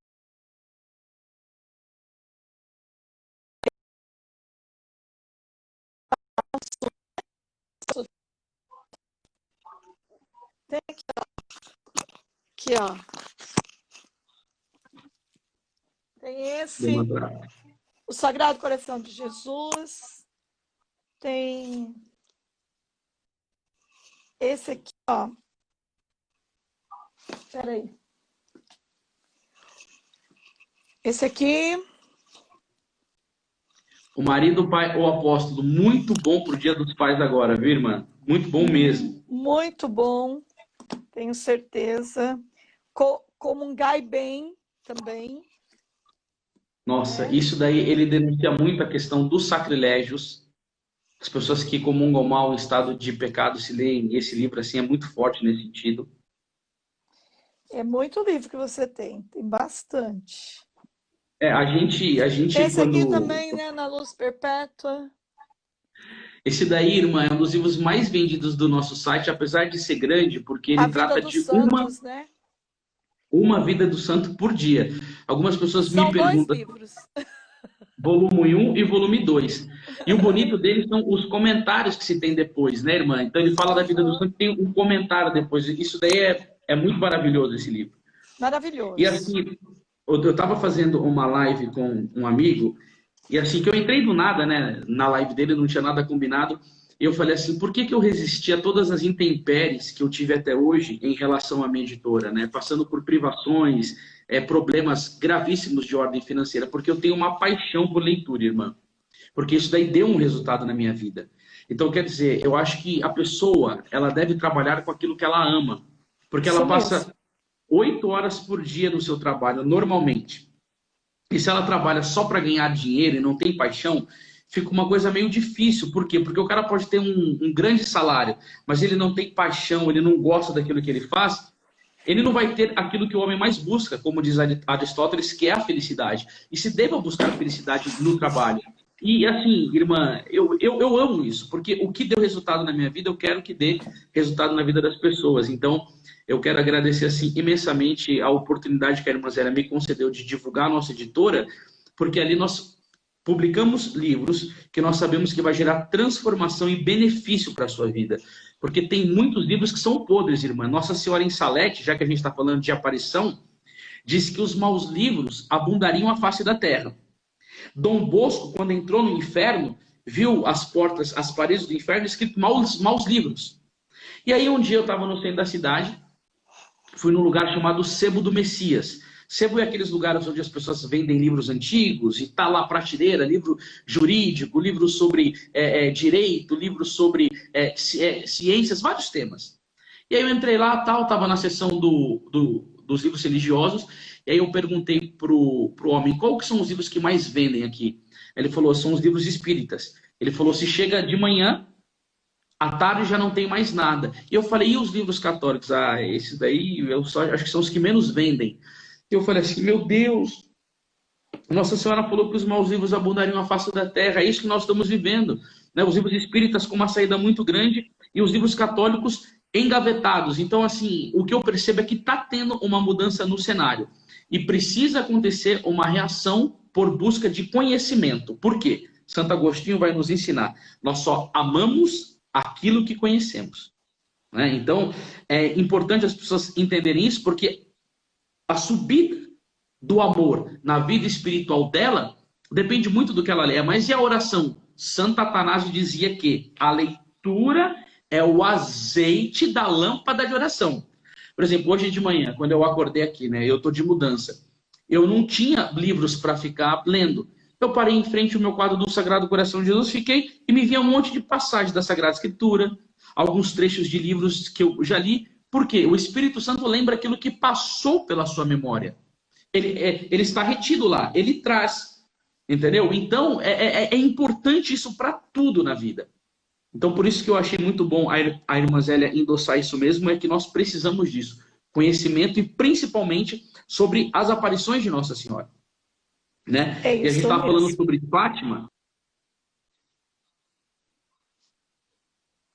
Aqui, ó. Tem esse, o Sagrado Coração de Jesus. Tem esse aqui, ó. Espera aí. Esse aqui. O Marido do Pai, o Apóstolo, muito bom pro Dia dos Pais agora, viu, irmã? Muito bom mesmo. Muito bom, tenho certeza. Comungai bem também. Nossa, isso daí ele denuncia muito a questão dos sacrilégios. As pessoas que comungam mal em estado de pecado se leem esse livro, assim, é muito forte nesse sentido. É muito livro que você tem A bastante. gente Esse quando... aqui também, né, Na Luz Perpétua. Esse daí, irmã, é um dos livros mais vendidos do nosso site, apesar de ser grande, porque A ele Vida trata dos de Santos, né? uma vida do santo por dia. Algumas pessoas me São 2 perguntam, livros. volume 1 e volume 2. E o bonito deles são os comentários que se tem depois, né, irmã? Então ele fala da vida do santo e tem um comentário depois. Isso daí é muito maravilhoso, esse livro. E Maravilhoso. assim, eu estava fazendo uma live com um amigo, e assim que eu entrei do nada, né, na live dele, não tinha nada combinado, e eu falei assim, por que que eu resisti a todas as intempéries que eu tive até hoje em relação à minha editora, né, passando por privações, problemas gravíssimos de ordem financeira, porque eu tenho uma paixão por leitura, irmã, porque isso daí deu um resultado na minha vida. Então, quer dizer, eu acho que a pessoa, ela deve trabalhar com aquilo que ela ama, porque Isso ela mesmo. passa 8 horas por dia no seu trabalho, normalmente. E se ela trabalha só para ganhar dinheiro e não tem paixão, fica uma coisa meio difícil. Por quê? Porque o cara pode ter um grande salário, mas ele não tem paixão, ele não gosta daquilo que ele faz, ele não vai ter aquilo que o homem mais busca, como diz Aristóteles, que é a felicidade. E se deva buscar felicidade no trabalho. E assim, irmã, eu amo isso, porque o que deu resultado na minha vida, eu quero que dê resultado na vida das pessoas. Então, eu quero agradecer assim, imensamente a oportunidade que a irmã Zélia me concedeu de divulgar a nossa editora, porque ali nós publicamos livros que nós sabemos que vai gerar transformação e benefício para a sua vida. Porque tem muitos livros que são podres, irmã. Nossa Senhora em Salete, já que a gente está falando de aparição, diz que os maus livros abundariam a face da terra. Dom Bosco, quando entrou no inferno, viu as portas, as paredes do inferno escrito maus livros. E aí um dia eu estava no centro da cidade, fui num lugar chamado Sebo do Messias. Sebo é aqueles lugares onde as pessoas vendem livros antigos e tá lá a prateleira, livro jurídico, livro sobre direito, livro sobre ciências, vários temas. E aí eu entrei lá, tal, estava na seção dos livros religiosos, e aí eu perguntei pro homem, qual que são os livros que mais vendem aqui? Ele falou, são os livros espíritas. Ele falou, se chega de manhã, à tarde já não tem mais nada. E eu falei, e os livros católicos? Ah, esses daí eu só acho que são os que menos vendem. E eu falei assim, meu Deus, Nossa Senhora falou que os maus livros abundariam a face da terra. É isso que nós estamos vivendo, né? Os livros espíritas com uma saída muito grande e os livros católicos engavetados. Então, assim, o que eu percebo é que está tendo uma mudança no cenário. E precisa acontecer uma reação por busca de conhecimento. Por quê? Santo Agostinho vai nos ensinar. Nós só amamos aquilo que conhecemos, né? Então, é importante as pessoas entenderem isso, porque a subida do amor na vida espiritual dela depende muito do que ela lê. Mas e a oração? Santo Atanásio dizia que a leitura é o azeite da lâmpada de oração. Por exemplo, hoje de manhã, quando eu acordei aqui, né, eu estou de mudança, eu não tinha livros para ficar lendo. Eu parei em frente ao meu quadro do Sagrado Coração de Jesus, fiquei e me via um monte de passagens da Sagrada Escritura, alguns trechos de livros que eu já li. Por quê? O Espírito Santo lembra aquilo que passou pela sua memória. Ele está retido lá, ele traz, entendeu? Então, é importante isso para tudo na vida. Então, por isso que eu achei muito bom a irmã Zélia endossar isso mesmo, é que nós precisamos disso. Conhecimento e principalmente sobre as aparições de Nossa Senhora, né? É E a gente isso estava falando mesmo. sobre Fátima.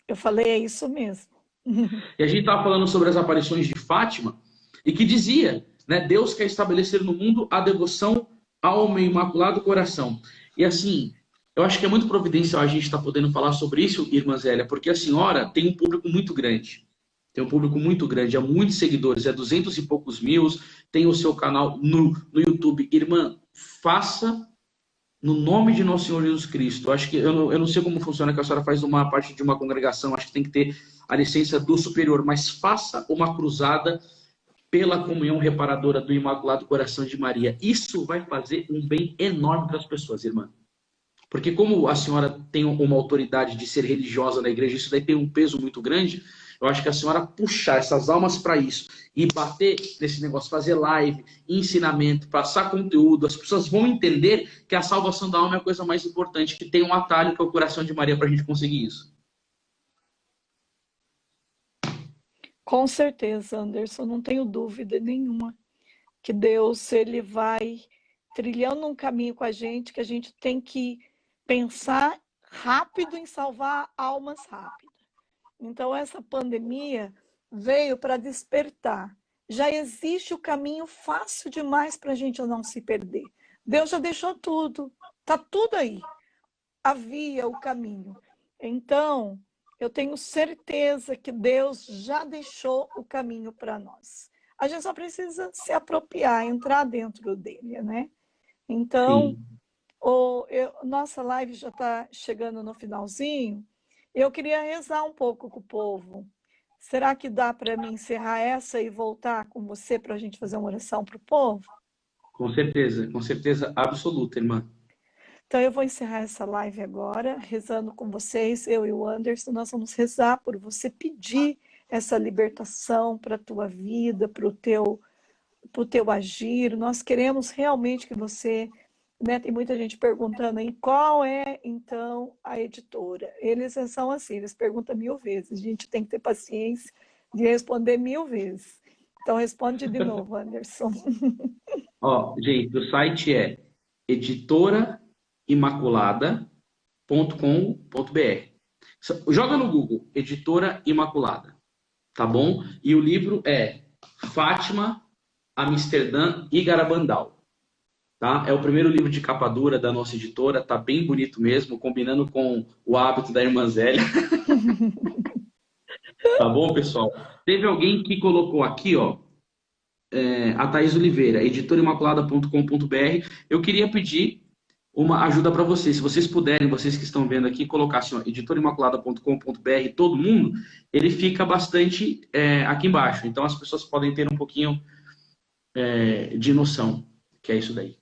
Eu falei, é isso mesmo. E a gente estava falando sobre as aparições de Fátima e que dizia, né, Deus quer estabelecer no mundo a devoção ao meu imaculado coração. E assim, eu acho que é muito providencial a gente estar podendo falar sobre isso, irmã Zélia, porque a senhora tem um público muito grande. tem um público muito grande, há muitos seguidores, é 200 e poucos mil, tem o seu canal no YouTube. Irmã, faça no nome de nosso Senhor Jesus Cristo. Acho que eu não sei como funciona, que a senhora faz uma parte de uma congregação, acho que tem que ter a licença do superior, mas faça uma cruzada pela comunhão reparadora do Imaculado Coração de Maria. Isso vai fazer um bem enorme para as pessoas, irmã. Porque como a senhora tem uma autoridade de ser religiosa na igreja, isso daí tem um peso muito grande, eu acho que a senhora puxar essas almas para isso e bater nesse negócio, fazer live, ensinamento, passar conteúdo, as pessoas vão entender que a salvação da alma é a coisa mais importante, que tem um atalho que é o coração de Maria para a gente conseguir isso. Com certeza, Anderson, não tenho dúvida nenhuma que Deus ele vai trilhando um caminho com a gente, que a gente tem que pensar rápido em salvar almas rápidas. Então, essa pandemia veio para despertar. Já existe o caminho fácil demais para a gente não se perder. Deus já deixou tudo, está tudo aí. Havia o caminho. Então, eu tenho certeza que Deus já deixou o caminho para nós. A gente só precisa se apropriar, entrar dentro dele, né? Então, nossa live já está chegando no finalzinho. Eu queria rezar um pouco com o povo. Será que dá para mim encerrar essa e voltar com você para a gente fazer uma oração para o povo? Com certeza absoluta, irmã. Então, eu vou encerrar essa live agora, rezando com vocês, eu e o Anderson. Nós vamos rezar por você, pedir essa libertação para a tua vida, para o teu agir. Nós queremos realmente que você, né, tem muita gente perguntando aí, qual é, então, a editora? Eles são assim, eles perguntam 1000 vezes. A gente tem que ter paciência de responder 1000 vezes. Então, responde de novo, Anderson. Ó, gente, o site é editoraImaculada.com.br. Joga no Google, Editora Imaculada, tá bom? E o livro é Fátima, Amsterdã e Garabandal, tá? É o primeiro livro de capa dura da nossa editora, tá bem bonito mesmo, combinando com o hábito da irmã Zélia. Tá bom, pessoal? Teve alguém que colocou aqui, ó, a Thaís Oliveira, editorimaculada.com.br. Eu queria pedir uma ajuda para vocês. Se vocês puderem, vocês que estão vendo aqui, colocar assim, editorimaculada.com.br, todo mundo, ele fica bastante aqui embaixo. Então as pessoas podem ter um pouquinho de noção, que é isso daí.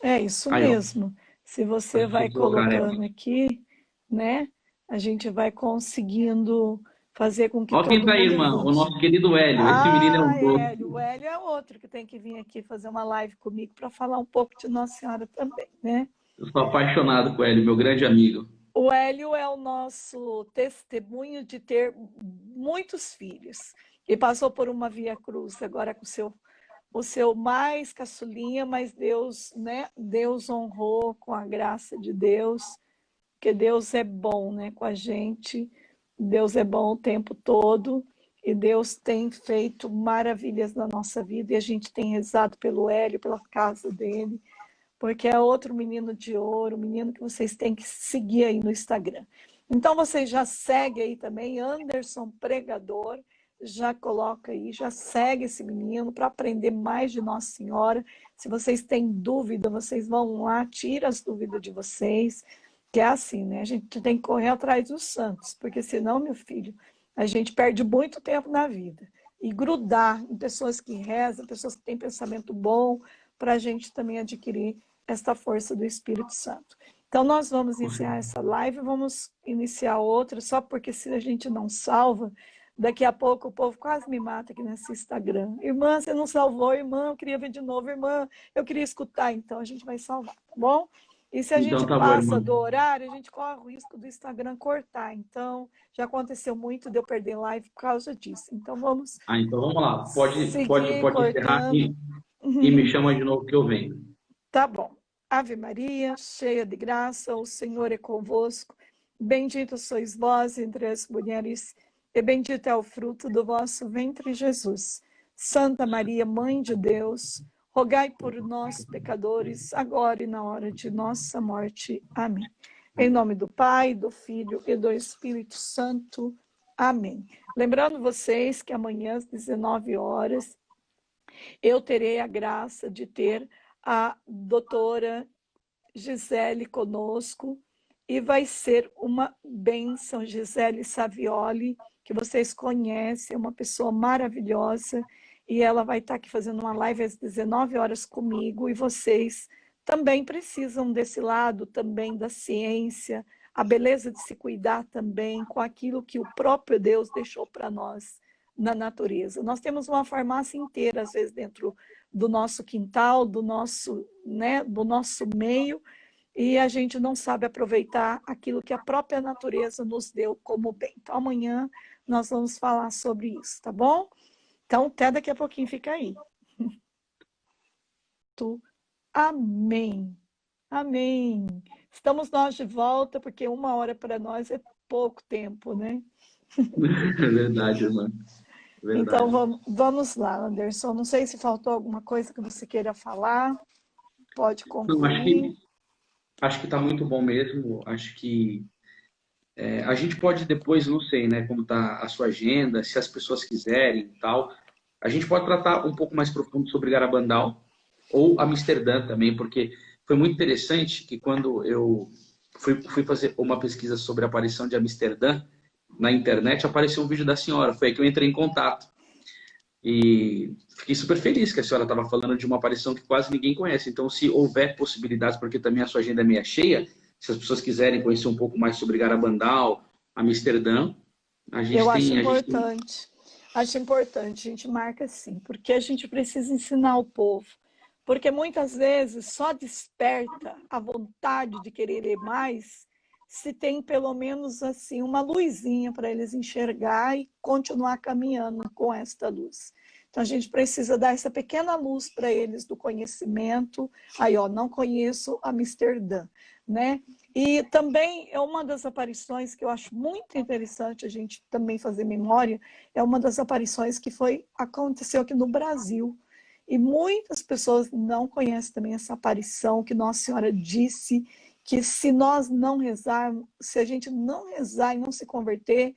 É isso Aí, ó, mesmo. Se você vai colocando aqui, né, a gente vai conseguindo fazer com que ó quem todo tá aí, mundo irmã, o vote. nosso querido Hélio. Esse menino é um doce. Hélio. O Hélio é outro que tem que vir aqui fazer uma live comigo para falar um pouco de Nossa Senhora também, né? Eu sou apaixonado com o Hélio, meu grande amigo. O Hélio é o nosso testemunho de ter muitos filhos. E passou por uma via cruz agora com o seu mais caçulinha, mas Deus, né? Deus honrou com a graça de Deus, porque Deus é bom, né, com a gente. Deus é bom o tempo todo e Deus tem feito maravilhas na nossa vida e a gente tem rezado pelo Hélio, pela casa dele, porque é outro menino de ouro, menino que vocês têm que seguir aí no Instagram. Então vocês já seguem aí também, Anderson Pregador, já coloca aí, já segue esse menino para aprender mais de Nossa Senhora. Se vocês têm dúvida, vocês vão lá, tira as dúvidas de vocês, que é assim, né? A gente tem que correr atrás dos santos, porque senão, meu filho, a gente perde muito tempo na vida. E grudar em pessoas que rezam, pessoas que têm pensamento bom, para a gente também adquirir esta força do Espírito Santo. Então, nós vamos encerrar essa live, vamos iniciar outra, só porque se a gente não salva, daqui a pouco o povo quase me mata aqui nesse Instagram. Irmã, você não salvou, irmã, eu queria ver de novo, irmã, eu queria escutar, então a gente vai salvar, tá bom? E se a gente passa do horário, a gente corre o risco do Instagram cortar. Então, já aconteceu muito de eu perder live por causa disso. Então, vamos. Então vamos lá. Pode encerrar e me chama de novo que eu venho. Tá bom. Ave Maria, cheia de graça, o Senhor é convosco. Bendita sois vós entre as mulheres, e bendito é o fruto do vosso ventre, Jesus. Santa Maria, Mãe de Deus, rogai por nós, pecadores, agora e na hora de nossa morte. Amém. Em nome do Pai, do Filho e do Espírito Santo. Amém. Lembrando vocês que amanhã às 19 horas eu terei a graça de ter a doutora Gisele conosco e vai ser uma bênção. Gisele Savioli, que vocês conhecem, é uma pessoa maravilhosa, e ela vai estar aqui fazendo uma live às 19 horas comigo, e vocês também precisam desse lado também da ciência, a beleza de se cuidar também com aquilo que o próprio Deus deixou para nós na natureza. Nós temos uma farmácia inteira, às vezes, dentro do nosso quintal, do nosso meio, e a gente não sabe aproveitar aquilo que a própria natureza nos deu como bem. Então, amanhã nós vamos falar sobre isso, tá bom? Então, até daqui a pouquinho, fica aí. Amém. Amém. Estamos nós de volta, porque 1 hora para nós é pouco tempo, né? É verdade, irmã. Verdade. Então, vamos lá, Anderson. Não sei se faltou alguma coisa que você queira falar. Pode concluir. Não, acho que está muito bom mesmo. Acho que a gente pode depois, não sei, né, como está a sua agenda, se as pessoas quiserem e tal, a gente pode tratar um pouco mais profundo sobre Garabandal ou Amsterdã também, porque foi muito interessante que quando eu fui fazer uma pesquisa sobre a aparição de Amsterdã na internet, apareceu um vídeo da senhora, foi aí que eu entrei em contato. E fiquei super feliz que a senhora estava falando de uma aparição que quase ninguém conhece. Então, se houver possibilidades, porque também a sua agenda é meio cheia, se as pessoas quiserem conhecer um pouco mais sobre Garabandal, Amsterdã, a gente Acho importante. Acho importante, a gente marca sim, porque a gente precisa ensinar o povo. Porque muitas vezes só desperta a vontade de querer ler mais se tem pelo menos assim uma luzinha para eles enxergar e continuar caminhando com esta luz. Então a gente precisa dar essa pequena luz para eles do conhecimento. Aí, ó, não conheço Amsterdã, né? E também é uma das aparições que eu acho muito interessante a gente também fazer memória, é uma das aparições que aconteceu aqui no Brasil. E muitas pessoas não conhecem também essa aparição que Nossa Senhora disse que se nós não rezarmos, se a gente não rezar e não se converter,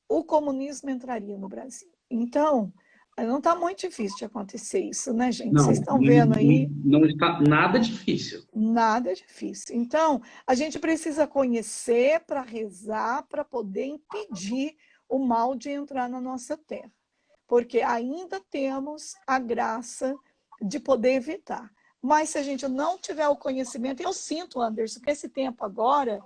o comunismo entraria no Brasil. Então, não está muito difícil de acontecer isso, né, gente? Não, vocês estão vendo aí? Não está nada difícil. Nada difícil. Então, a gente precisa conhecer para rezar, para poder impedir o mal de entrar na nossa terra. Porque ainda temos a graça de poder evitar. Mas se a gente não tiver o conhecimento, eu sinto, Anderson, que esse tempo agora,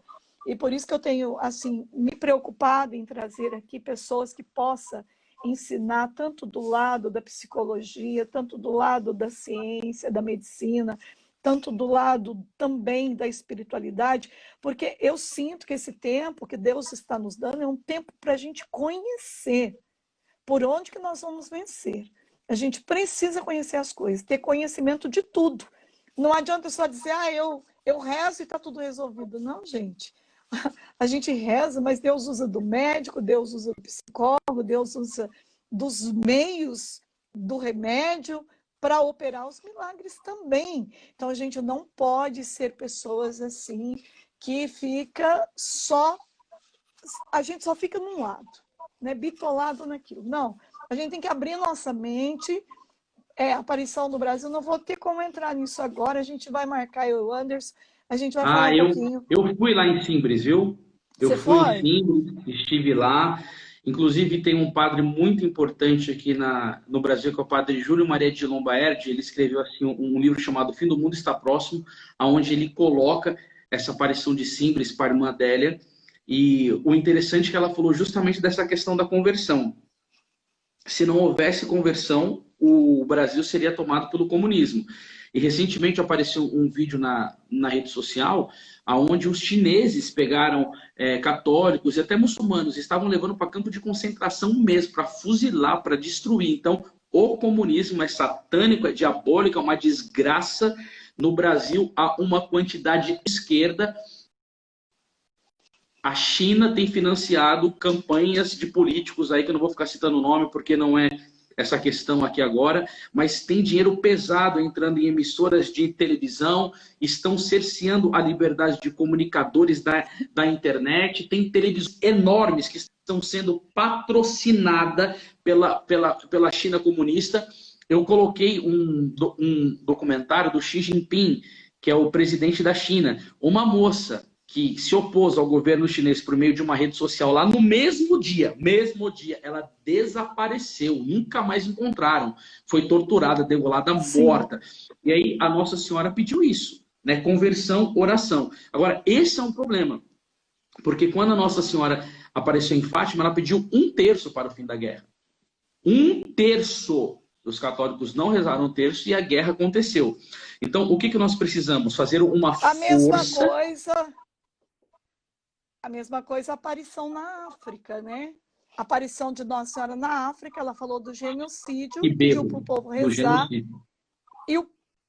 e por isso que eu tenho assim me preocupado em trazer aqui pessoas que possam ensinar tanto do lado da psicologia, tanto do lado da ciência, da medicina, tanto do lado também da espiritualidade, porque eu sinto que esse tempo que Deus está nos dando é um tempo para a gente conhecer por onde que nós vamos vencer. A gente precisa conhecer as coisas, ter conhecimento de tudo. Não adianta só dizer, eu rezo e está tudo resolvido. Não, gente. A gente reza, mas Deus usa do médico, Deus usa do psicólogo, Deus usa dos meios do remédio para operar os milagres também. Então, a gente não pode ser pessoas assim que fica só... A gente só fica num lado, né, bitolado naquilo. Não, a gente tem que abrir nossa mente. Aparição no Brasil, não vou ter como entrar nisso agora, a gente vai marcar eu e o Anderson, a gente vai falar um pouquinho. Eu fui lá em Simbres, viu? Você foi? Em Simbres, estive lá. Inclusive, tem um padre muito importante aqui no Brasil, que é o padre Júlio Maria de Lombaerdi. Ele escreveu assim, um livro chamado Fim do Mundo Está Próximo, onde ele coloca essa aparição de Simbres para a irmã Adélia. E o interessante é que ela falou justamente dessa questão da conversão. Se não houvesse conversão, o Brasil seria tomado pelo comunismo. E recentemente apareceu um vídeo na rede social onde os chineses pegaram católicos e até muçulmanos, estavam levando para campo de concentração mesmo, para fuzilar, para destruir. Então, o comunismo é satânico, é diabólico, é uma desgraça. No Brasil, há uma quantidade de esquerda. A China tem financiado campanhas de políticos aí, que eu não vou ficar citando o nome, porque não é essa questão aqui agora, mas tem dinheiro pesado entrando em emissoras de televisão, estão cerceando a liberdade de comunicadores da internet, tem televisões enormes que estão sendo patrocinadas pela China comunista. Eu coloquei um documentário do Xi Jinping, que é o presidente da China, uma moça que se opôs ao governo chinês por meio de uma rede social lá no mesmo dia, ela desapareceu, nunca mais encontraram, foi torturada, degolada, morta. E aí a Nossa Senhora pediu isso, né? Conversão, oração. Agora, esse é um problema, porque quando a Nossa Senhora apareceu em Fátima, ela pediu 1/3 para o fim da guerra. 1/3. Os católicos não rezaram 1/3 e a guerra aconteceu. Então, o que nós precisamos? Fazer uma força... A mesma coisa a aparição na África, né? A aparição de Nossa Senhora na África, ela falou do genocídio, pediu para o povo rezar, e o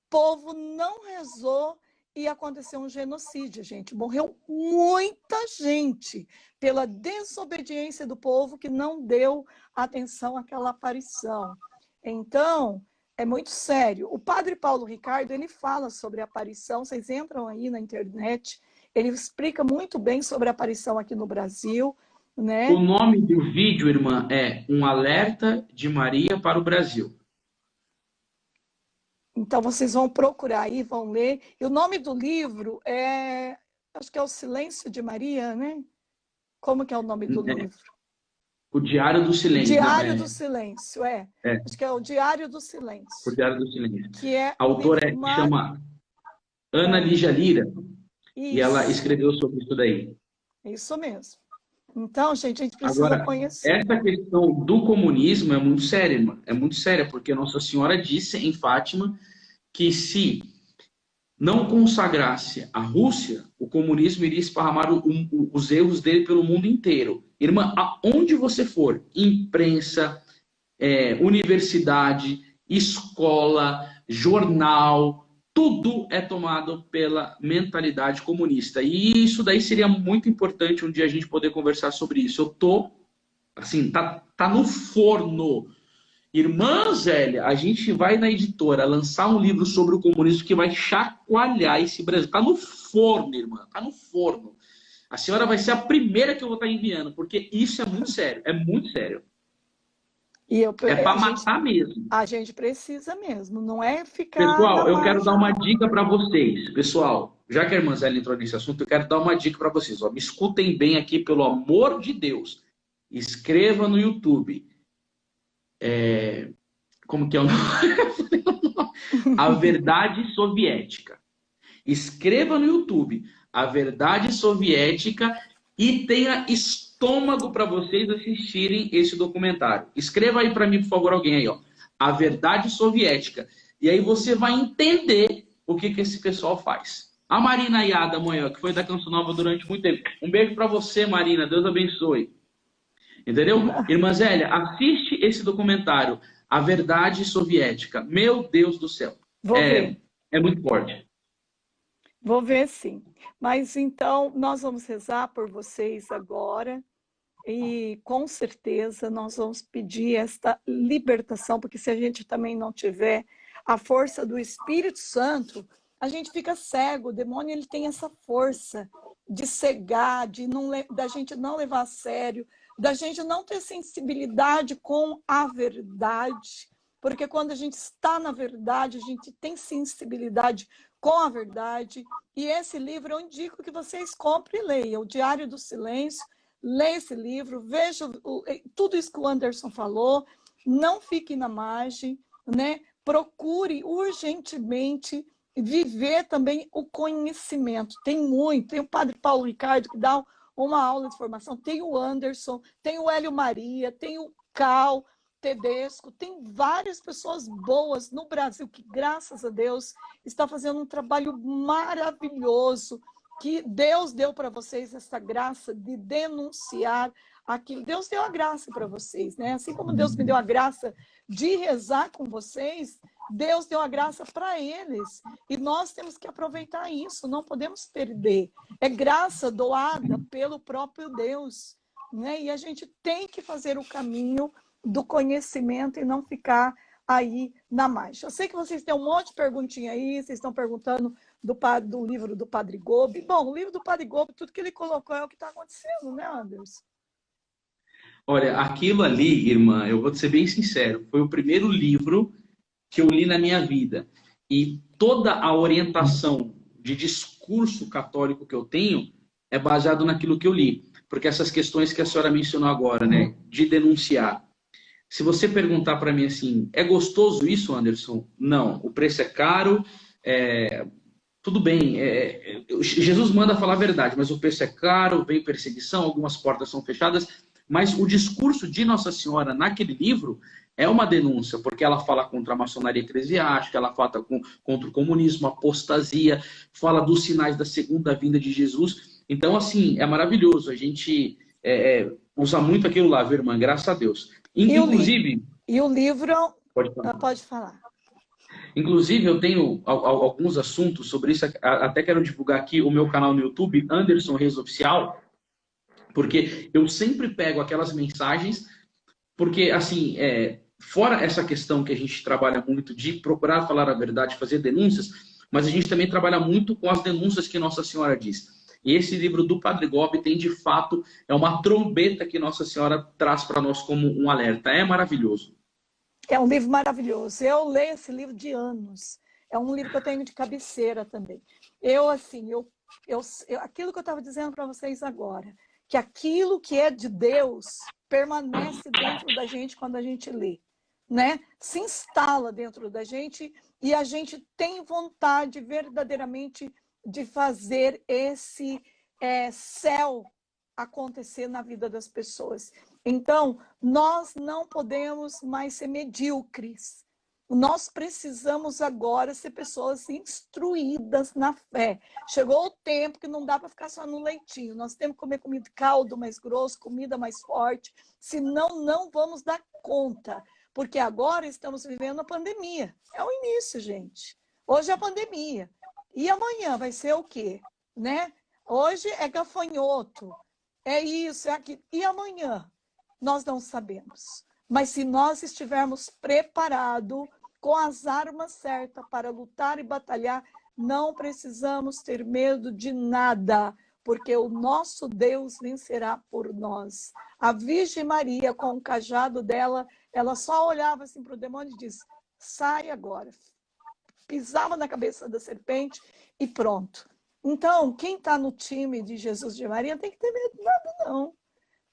povo não rezou e aconteceu um genocídio, gente. Morreu muita gente pela desobediência do povo que não deu atenção àquela aparição. Então, é muito sério. O padre Paulo Ricardo, ele fala sobre a aparição, vocês entram aí na internet, ele explica muito bem sobre a aparição aqui no Brasil, né? O nome do vídeo, irmã, é Um Alerta de Maria para o Brasil. Então, vocês vão procurar aí, vão ler. E o nome do livro acho que é O Silêncio de Maria, né? Como que é o nome do livro? O Diário do Silêncio. Diário do Silêncio, Acho que é o Diário do Silêncio. O Diário do Silêncio. Que é a autora chama Ana Lígia Lira. Isso. E ela escreveu sobre isso daí. Isso mesmo. Então, gente, a gente precisa conhecer. Essa questão do comunismo é muito séria, irmã. É muito séria, porque Nossa Senhora disse em Fátima que se não consagrasse a Rússia, o comunismo iria esparramar os erros dele pelo mundo inteiro. Irmã, aonde você for, imprensa, universidade, escola, jornal, tudo é tomado pela mentalidade comunista. E isso daí seria muito importante um dia a gente poder conversar sobre isso. Eu tô, assim, tá no forno. Irmã Zélia, a gente vai na editora lançar um livro sobre o comunismo que vai chacoalhar esse Brasil. Tá no forno, irmã, tá no forno. A senhora vai ser a primeira que eu vou estar enviando, porque isso é muito sério, é muito sério. É para matar mesmo. A gente precisa mesmo, não é ficar... Pessoal, eu quero dar uma dica para vocês. Pessoal, já que a irmã Zélia entrou nesse assunto, eu quero dar uma dica para vocês. Ó, me escutem bem aqui, pelo amor de Deus. Escreva no YouTube. Como que é o nome? A Verdade Soviética. Escreva no YouTube A Verdade Soviética e tenha estômago para vocês assistirem esse documentário. Escreva aí para mim, por favor, alguém aí, ó. A Verdade Soviética. E aí você vai entender o que esse pessoal faz. A Marina Iada, amanhã, que foi da Canção Nova durante muito tempo. Um beijo para você, Marina. Deus abençoe. Entendeu? Irmã Zélia, assiste esse documentário, A Verdade Soviética. Meu Deus do céu. Vou ver. É muito forte. Vou ver, sim. Mas então, nós vamos rezar por vocês agora e com certeza nós vamos pedir esta libertação, porque se a gente também não tiver a força do Espírito Santo, a gente fica cego. O demônio, ele tem essa força de cegar, da gente não levar a sério, da gente não ter sensibilidade com a verdade, porque quando a gente está na verdade, a gente tem sensibilidade com a verdade. E esse livro eu indico que vocês comprem e leiam, o Diário do Silêncio. Leia esse livro, veja tudo isso que o Anderson falou, não fique na margem, né? Procure urgentemente viver também o conhecimento. Tem muito, tem o Padre Paulo Ricardo que dá uma aula de formação, tem o Anderson, tem o Hélio Maria, tem o Cal Tedesco, tem várias pessoas boas no Brasil que, graças a Deus, está fazendo um trabalho maravilhoso, que Deus deu para vocês essa graça de denunciar aquilo. Deus deu a graça para vocês, né? Assim como Deus me deu a graça de rezar com vocês, Deus deu a graça para eles. E nós temos que aproveitar isso, não podemos perder. É graça doada pelo próprio Deus, né? E a gente tem que fazer o caminho do conhecimento e não ficar aí na margem. Eu sei que vocês têm um monte de perguntinha aí, vocês estão perguntando do livro do Padre Gobi. Bom, o livro do Padre Gobi, tudo que ele colocou é o que está acontecendo, né, Anderson? Olha, aquilo ali, irmã, eu vou te ser bem sincero, foi o primeiro livro que eu li na minha vida. E toda a orientação de discurso católico que eu tenho é baseado naquilo que eu li. Porque essas questões que a senhora mencionou agora, né, de denunciar. Se você perguntar para mim assim, é gostoso isso, Anderson? Não. O preço é caro, tudo bem. Jesus manda falar a verdade, mas o preço é caro, vem perseguição, algumas portas são fechadas. Mas o discurso de Nossa Senhora naquele livro é uma denúncia, porque ela fala contra a maçonaria eclesiástica, ela fala contra o comunismo, apostasia, fala dos sinais da segunda vinda de Jesus. Então, assim, é maravilhoso. A gente usa muito aquilo lá, viu, irmã? Graças a Deus. Inclusive... E o livro... Pode falar. Pode falar. Inclusive, eu tenho alguns assuntos sobre isso. Até quero divulgar aqui o meu canal no YouTube, Anderson Reis Oficial, porque eu sempre pego aquelas mensagens, porque, assim, fora essa questão que a gente trabalha muito de procurar falar a verdade, fazer denúncias, mas a gente também trabalha muito com as denúncias que Nossa Senhora diz. E esse livro do Padre Gobi tem, de fato, é uma trombeta que Nossa Senhora traz para nós como um alerta. É maravilhoso. É um livro maravilhoso. Eu leio esse livro de anos. É um livro que eu tenho de cabeceira também. Aquilo que eu estava dizendo para vocês agora, que aquilo que é de Deus permanece dentro da gente quando a gente lê, né? Se instala dentro da gente e a gente tem vontade verdadeiramente de fazer esse céu acontecer na vida das pessoas. Então, nós não podemos mais ser medíocres. Nós precisamos agora ser pessoas instruídas na fé. Chegou o tempo que não dá para ficar só no leitinho. Nós temos que comer comida, caldo mais grosso, comida mais forte, senão não vamos dar conta. Porque agora estamos vivendo a pandemia. É o início, gente. Hoje é a pandemia. E amanhã vai ser o quê? Né? Hoje é gafanhoto. É isso, é aquilo. E amanhã? Nós não sabemos. Mas se nós estivermos preparados com as armas certas para lutar e batalhar, não precisamos ter medo de nada, porque o nosso Deus vencerá por nós. A Virgem Maria, com o cajado dela, ela só olhava assim para o demônio e disse, sai agora. Pisava na cabeça da serpente e pronto. Então, quem está no time de Jesus de Maria não tem que ter medo de nada, não.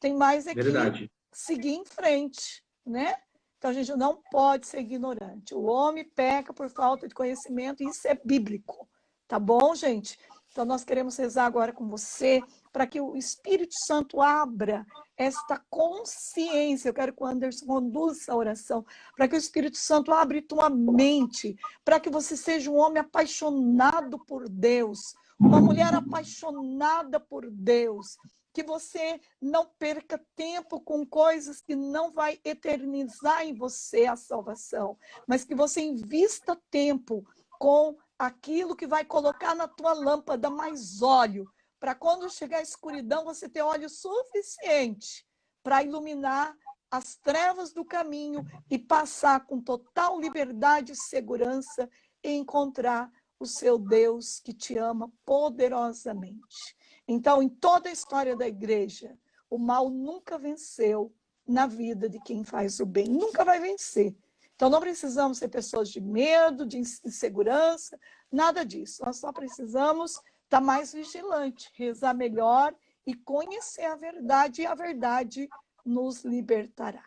Tem mais é que seguir em frente, né? Então, a gente não pode ser ignorante. O homem peca por falta de conhecimento, e isso é bíblico. Tá bom, gente? Então, nós queremos rezar agora com você, para que o Espírito Santo abra esta consciência. Eu quero que o Anderson conduza essa oração, para que o Espírito Santo abra tua mente, para que você seja um homem apaixonado por Deus, uma mulher apaixonada por Deus, que você não perca tempo com coisas que não vai eternizar em você a salvação, mas que você invista tempo com aquilo que vai colocar na tua lâmpada mais óleo, para quando chegar a escuridão você ter óleo suficiente para iluminar as trevas do caminho e passar com total liberdade e segurança e encontrar o seu Deus que te ama poderosamente. Então, em toda a história da igreja, o mal nunca venceu na vida de quem faz o bem. Nunca vai vencer. Então, não precisamos ser pessoas de medo, de insegurança, nada disso. Nós só precisamos estar mais vigilante, rezar melhor e conhecer a verdade, e a verdade nos libertará.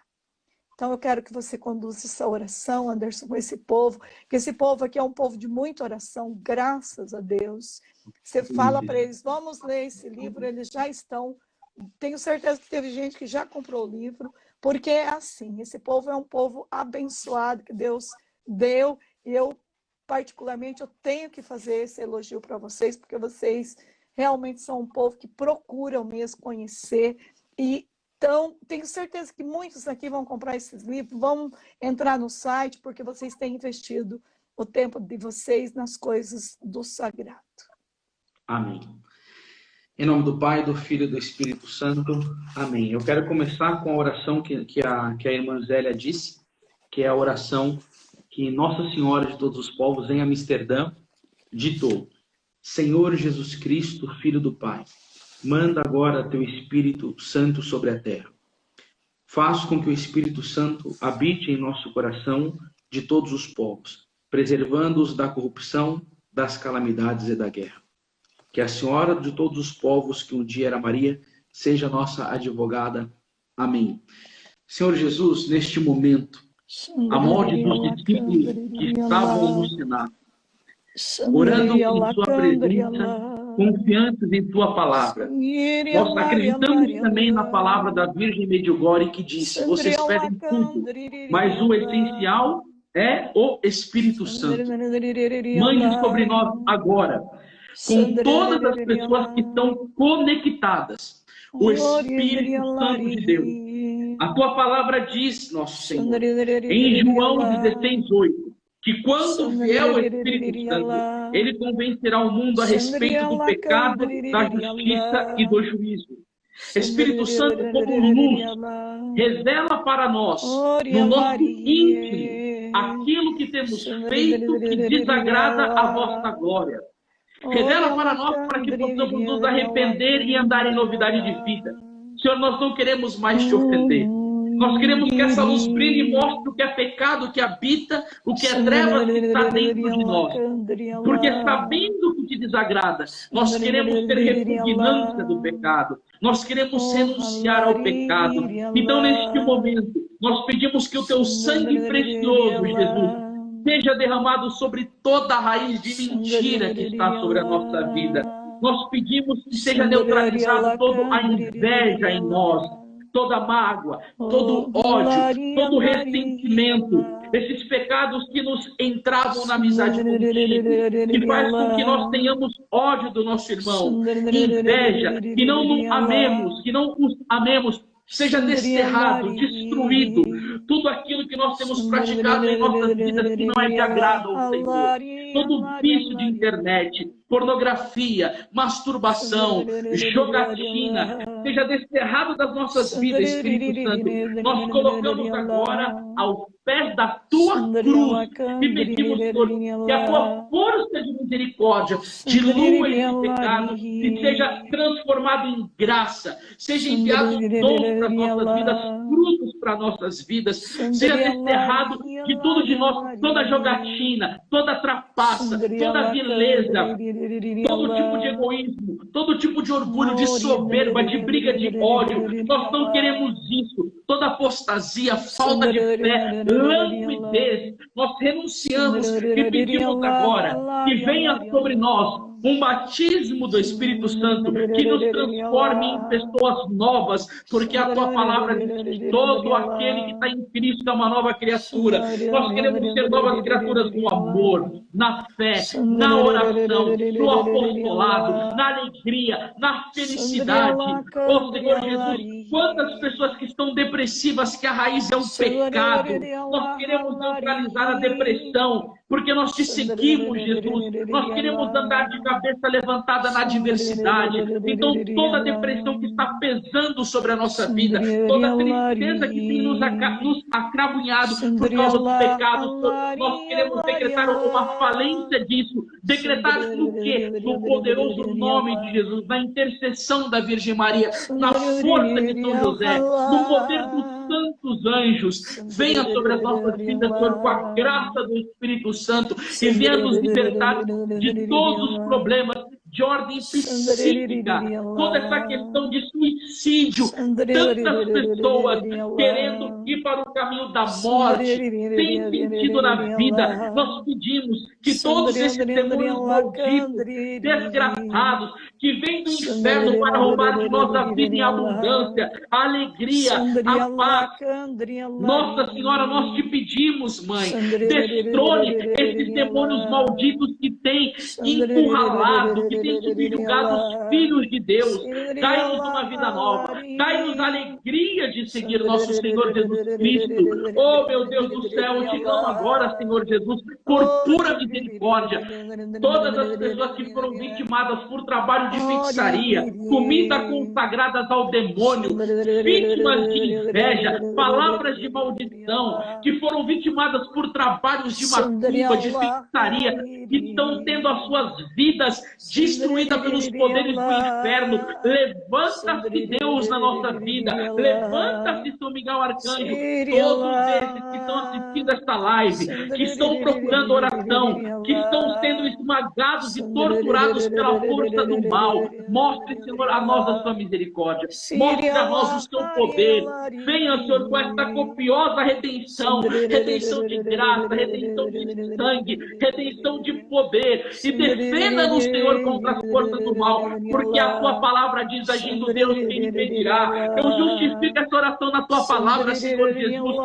Então, eu quero que você conduza essa oração, Anderson, com esse povo, que esse povo aqui é um povo de muita oração, graças a Deus. Você fala para eles, vamos ler esse livro, eles já estão. Tenho certeza que teve gente que já comprou o livro, porque é assim, esse povo é um povo abençoado, que Deus deu, e eu, particularmente, eu tenho que fazer esse elogio para vocês, porque vocês realmente são um povo que procuram mesmo conhecer, e então, tenho certeza que muitos aqui vão comprar esses livros, vão entrar no site, porque vocês têm investido o tempo de vocês nas coisas do sagrado. Amém. Em nome do Pai, do Filho e do Espírito Santo. Amém. Eu quero começar com a oração que a irmã Zélia disse, que é a oração que Nossa Senhora de Todos os Povos, em Amsterdã, ditou. Senhor Jesus Cristo, Filho do Pai, manda agora teu Espírito Santo sobre a terra. Faz com que o Espírito Santo habite em nosso coração de todos os povos, preservando-os da corrupção, das calamidades e da guerra. Que a Senhora de todos os povos, que um dia era Maria, seja nossa advogada. Amém. Senhor Jesus, neste momento, a morte dos discípulos que estavam no Senado, orando em sua presença, confiantes em tua palavra. Nós acreditamos também na palavra da Virgem Medjugorje que disse, vocês pedem tudo, mas o essencial é o Espírito Santo. Mande sobre nós agora, com todas as pessoas que estão conectadas, o Espírito Santo de Deus. A tua palavra diz, nosso Senhor, em João 16:8, que quando vier o Espírito Santo, ele convencerá o mundo a respeito do pecado, da justiça e do juízo. Espírito Santo, como luz, revela para nós, no nosso íntimo, aquilo que temos feito que desagrada a vossa glória. Revela para nós, para que possamos nos arrepender e andar em novidade de vida. Senhor, nós não queremos mais te ofender. Nós queremos que essa luz brilhe e mostre o que é pecado, o que habita, o que é trevas que está dentro de nós. Porque sabendo o que te desagrada, nós queremos ter repugnância do pecado. Nós queremos renunciar ao pecado. Então, neste momento, nós pedimos que o teu sangue precioso, Jesus, seja derramado sobre toda a raiz de mentira que está sobre a nossa vida. Nós pedimos que seja neutralizado toda a inveja em nós, toda mágoa, todo ódio, todo ressentimento, esses pecados que nos entravam na amizade contigo, que faz com que nós tenhamos ódio do nosso irmão, inveja, que não nos amemos, que não os amemos, seja desterrado, destruído, tudo aquilo que nós temos praticado em nossas vidas que não é de agrado ao Senhor. Todo vício de internet, pornografia, masturbação, jogatina, seja desterrado das nossas vidas, Espírito Santo. Nós colocamos agora aos pés da tua cruz e pedimos, Senhor, que a tua força de misericórdia dilua esse pecado e seja transformado em graça, seja enviado dons para nossas vidas, frutos para nossas vidas, seja desterrado de tudo de nós, toda jogatina, toda trapaça, toda vileza, todo tipo de egoísmo, todo tipo de orgulho, de soberba, de briga, de ódio. Nós não queremos isso. Toda apostasia, falta de fé, languidez, nós renunciamos e pedimos agora que venha sobre nós um batismo do Espírito Santo que nos transforme em pessoas novas, porque a tua palavra diz que todo aquele que está em Cristo é uma nova criatura. Nós queremos ser novas criaturas no amor, na fé, na oração, no apostolado, na alegria, na felicidade. Ó Senhor Jesus, quantas pessoas que estão depressivas, que a raiz é o pecado. Nós queremos neutralizar a depressão, porque nós te seguimos, Jesus. Nós queremos andar de cabeça levantada na adversidade. Então, toda a depressão que está pesando sobre a nossa vida, toda a tristeza que tem nos acravunhado por causa dos pecados, nós queremos decretar uma falência disso. Decretar no quê? No poderoso nome de Jesus, na intercessão da Virgem Maria, na força de São José, no poder dos santos anjos. Venha sobre as nossas vidas, Senhor, com a graça do Espírito Santo, e venha nos libertar de todos os problemas de ordem psíquica, toda essa questão de suicídio, tantas pessoas querendo ir para o caminho da morte, sem sentido na vida. Nós pedimos que todos esses demônios malditos, desgraçados, que vêm do inferno para roubar de nós a vida em abundância, a alegria, a paz. Nossa Senhora, nós te pedimos, Mãe, destrone esses demônios malditos que têm encurralado, que têm subjugado os filhos de Deus. Dai-nos uma vida nova. Dai-nos a alegria de seguir nosso Senhor Jesus Cristo. Oh, meu Deus do céu, eu te clamo agora, Senhor Jesus, por pura misericórdia. Todas as pessoas que foram vitimadas por trabalho de feitiçaria, comida consagradas ao demônio, vítimas de inveja, palavras de maldição, que foram vitimadas por trabalhos de macumba, de feitiçaria, que estão tendo as suas vidas destruídas pelos poderes do inferno. Levanta-se, Deus, na nossa vida. Levanta-se, São Miguel Arcanjo. Todos esses que estão assistindo esta live, que estão procurando oração, que estão sendo esmagados e torturados pela força do mal. Mostre, Senhor, a nós a sua misericórdia. Mostre a nós o seu poder. Venha, Senhor, com esta copiosa redenção. Redenção de graça, redenção de sangue, redenção de poder. E defenda-nos, Senhor, contra as forças do mal. Porque a tua palavra diz, agindo Deus, quem impedirá. Eu justifico essa oração na tua palavra, Senhor Jesus.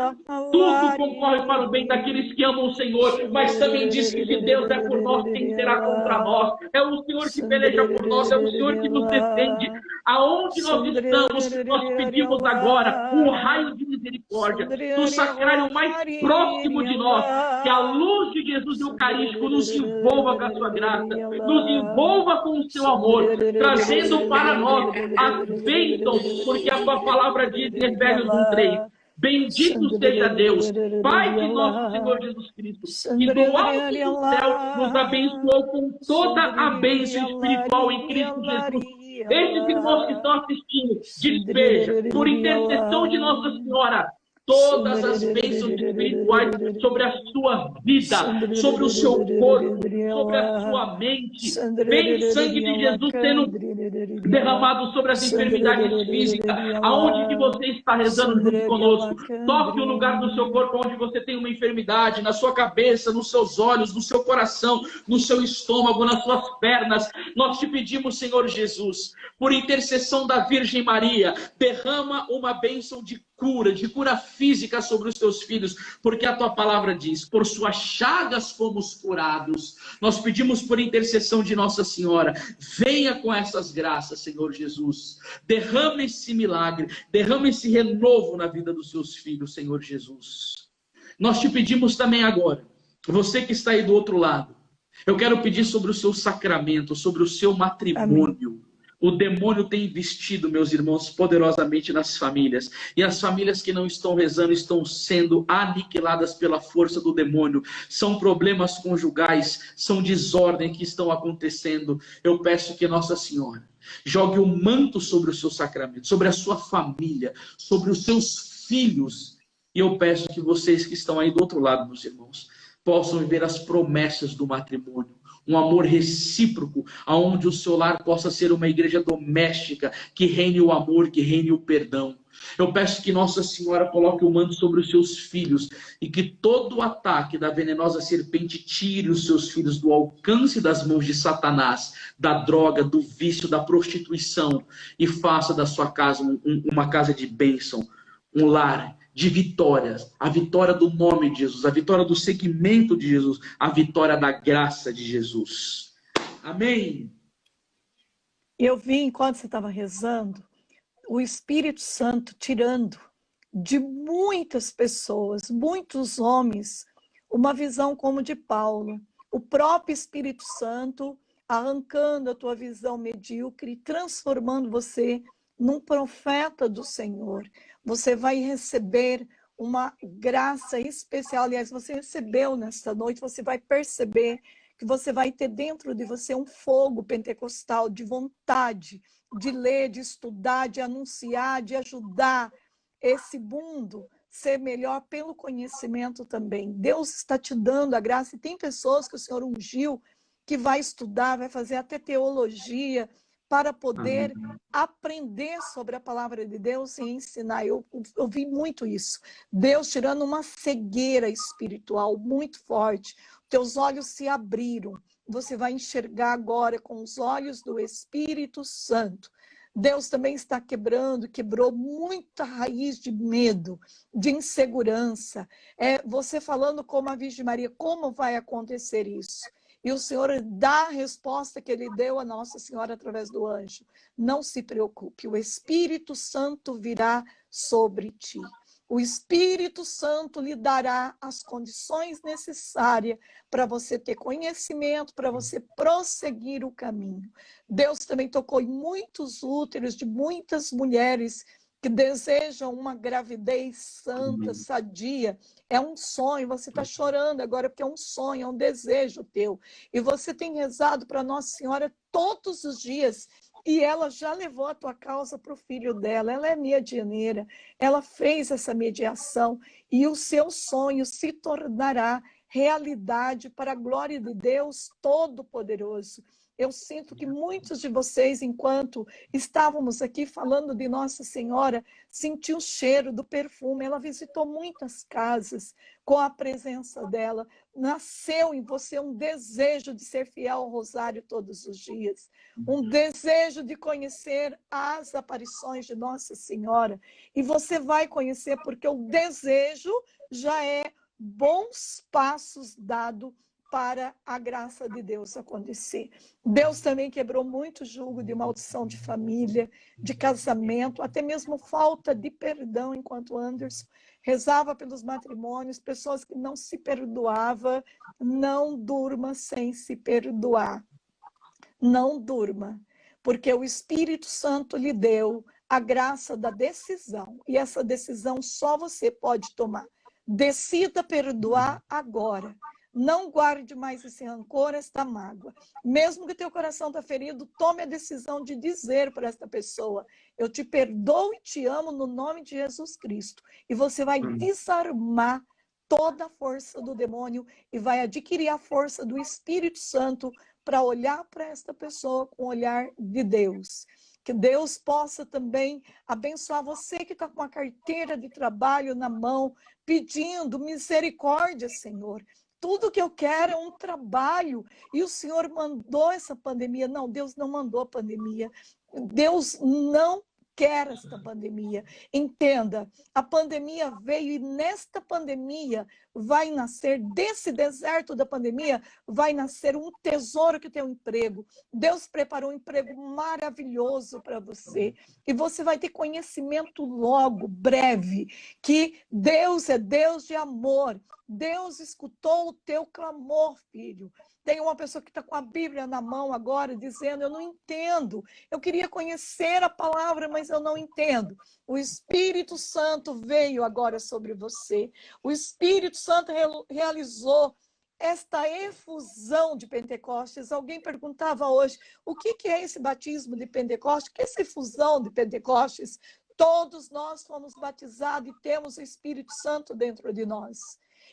Tudo concorre para o bem daqueles que amam o Senhor. Mas também diz que se Deus é por nós, quem será contra nós? É o Senhor que peleja por nós, é o Senhor que nos defende. Aonde nós estamos, nós pedimos agora um raio de misericórdia do sacrário mais próximo de nós, que a luz de Jesus Eucarístico nos envolva com a sua graça, nos envolva com o seu amor, trazendo para nós as bênçãos, porque a tua palavra diz em Efésios 1:3, bendito seja Deus, Pai de nosso Senhor Jesus Cristo, que do alto do céu nos abençoou com toda a bênção espiritual em Cristo Jesus. Esses irmãos que estão assistindo, despeja, por intercessão de Nossa Senhora, todas as bênçãos espirituais sobre a sua vida, sobre o seu corpo, sobre a sua mente. Vem sangue de Jesus sendo derramado sobre as enfermidades físicas. Aonde que você está rezando junto conosco? Toque o lugar do seu corpo onde você tem uma enfermidade, na sua cabeça, nos seus olhos, no seu coração, no seu estômago, nas suas pernas. Nós te pedimos, Senhor Jesus, por intercessão da Virgem Maria, derrama uma bênção de cura física sobre os teus filhos, porque a tua palavra diz, por suas chagas fomos curados. Nós pedimos por intercessão de Nossa Senhora, venha com essas graças, Senhor Jesus, derrama esse milagre, derrama esse renovo na vida dos seus filhos, Senhor Jesus. Nós te pedimos também agora, você que está aí do outro lado, eu quero pedir sobre o seu sacramento, sobre o seu matrimônio. Amém. O demônio tem investido, meus irmãos, poderosamente nas famílias. E as famílias que não estão rezando estão sendo aniquiladas pela força do demônio. São problemas conjugais, são desordem que estão acontecendo. Eu peço que Nossa Senhora jogue o manto sobre o seu sacramento, sobre a sua família, sobre os seus filhos. E eu peço que vocês que estão aí do outro lado, meus irmãos, possam viver as promessas do matrimônio. Um amor recíproco, aonde o seu lar possa ser uma igreja doméstica, que reine o amor, que reine o perdão. Eu peço que Nossa Senhora coloque o manto sobre os seus filhos e que todo o ataque da venenosa serpente tire os seus filhos do alcance das mãos de Satanás, da droga, do vício, da prostituição, e faça da sua casa uma casa de bênção, um lar de vitórias, a vitória do nome de Jesus, a vitória do seguimento de Jesus, a vitória da graça de Jesus. Amém? Eu vi, enquanto você estava rezando, o Espírito Santo tirando de muitas pessoas, muitos homens, uma visão como de Paulo. O próprio Espírito Santo arrancando a tua visão medíocre, transformando você num profeta do Senhor. Você vai receber uma graça especial. Aliás, você recebeu nesta noite, você vai perceber que você vai ter dentro de você um fogo pentecostal de vontade de ler, de estudar, de anunciar, de ajudar esse mundo ser melhor pelo conhecimento também. Deus está te dando a graça, e tem pessoas que o Senhor ungiu que vai estudar, vai fazer até teologia, para poder aprender sobre a palavra de Deus e ensinar. Eu vi muito isso. Deus tirando uma cegueira espiritual muito forte. Teus olhos se abriram. Você vai enxergar agora com os olhos do Espírito Santo. Deus também está quebrou muita raiz de medo, de insegurança. Você falando como a Virgem Maria, como vai acontecer isso? E o Senhor dá a resposta que Ele deu a Nossa Senhora através do anjo. Não se preocupe, o Espírito Santo virá sobre ti. O Espírito Santo lhe dará as condições necessárias para você ter conhecimento, para você prosseguir o caminho. Deus também tocou em muitos úteros de muitas mulheres que desejam uma gravidez santa, sadia. É um sonho, você está chorando agora porque é um sonho, é um desejo teu. E você tem rezado para Nossa Senhora todos os dias, e ela já levou a tua causa para o filho dela. Ela é medianeira, ela fez essa mediação, e o seu sonho se tornará realidade para a glória de Deus Todo-Poderoso. Eu sinto que muitos de vocês, enquanto estávamos aqui falando de Nossa Senhora, sentiu o cheiro do perfume. Ela visitou muitas casas com a presença dela. Nasceu em você um desejo de ser fiel ao rosário todos os dias, um desejo de conhecer as aparições de Nossa Senhora. E você vai conhecer, porque o desejo já é bons passos dado para a graça de Deus acontecer. Deus também quebrou muito julgo de maldição de família, de casamento, até mesmo falta de perdão, enquanto Anderson rezava pelos matrimônios, pessoas que não se perdoavam. Não durma sem se perdoar. Não durma, porque o Espírito Santo lhe deu a graça da decisão, e essa decisão só você pode tomar. Decida perdoar agora. Não guarde mais esse rancor, esta mágoa. Mesmo que teu coração está ferido, tome a decisão de dizer para esta pessoa: eu te perdoo e te amo no nome de Jesus Cristo. E você vai desarmar toda a força do demônio e vai adquirir a força do Espírito Santo para olhar para esta pessoa com o olhar de Deus. Que Deus possa também abençoar você que está com a carteira de trabalho na mão, pedindo misericórdia, Senhor. Tudo que eu quero é um trabalho. E o Senhor mandou essa pandemia. Não, Deus não mandou a pandemia. Deus não quer esta pandemia. Entenda, a pandemia veio, e nesta pandemia vai nascer, desse deserto da pandemia, vai nascer um tesouro que tem um emprego. Deus preparou um emprego maravilhoso para você. E você vai ter conhecimento logo, breve, que Deus é Deus de amor. Deus escutou o teu clamor, filho. Tem uma pessoa que está com a Bíblia na mão agora, dizendo: eu não entendo. Eu queria conhecer a palavra, mas eu não entendo. O Espírito Santo veio agora sobre você. O Espírito Santo realizou esta efusão de Pentecostes. Alguém perguntava hoje: o que é esse batismo de Pentecostes? O que é essa efusão de Pentecostes? Todos nós fomos batizados e temos o Espírito Santo dentro de nós.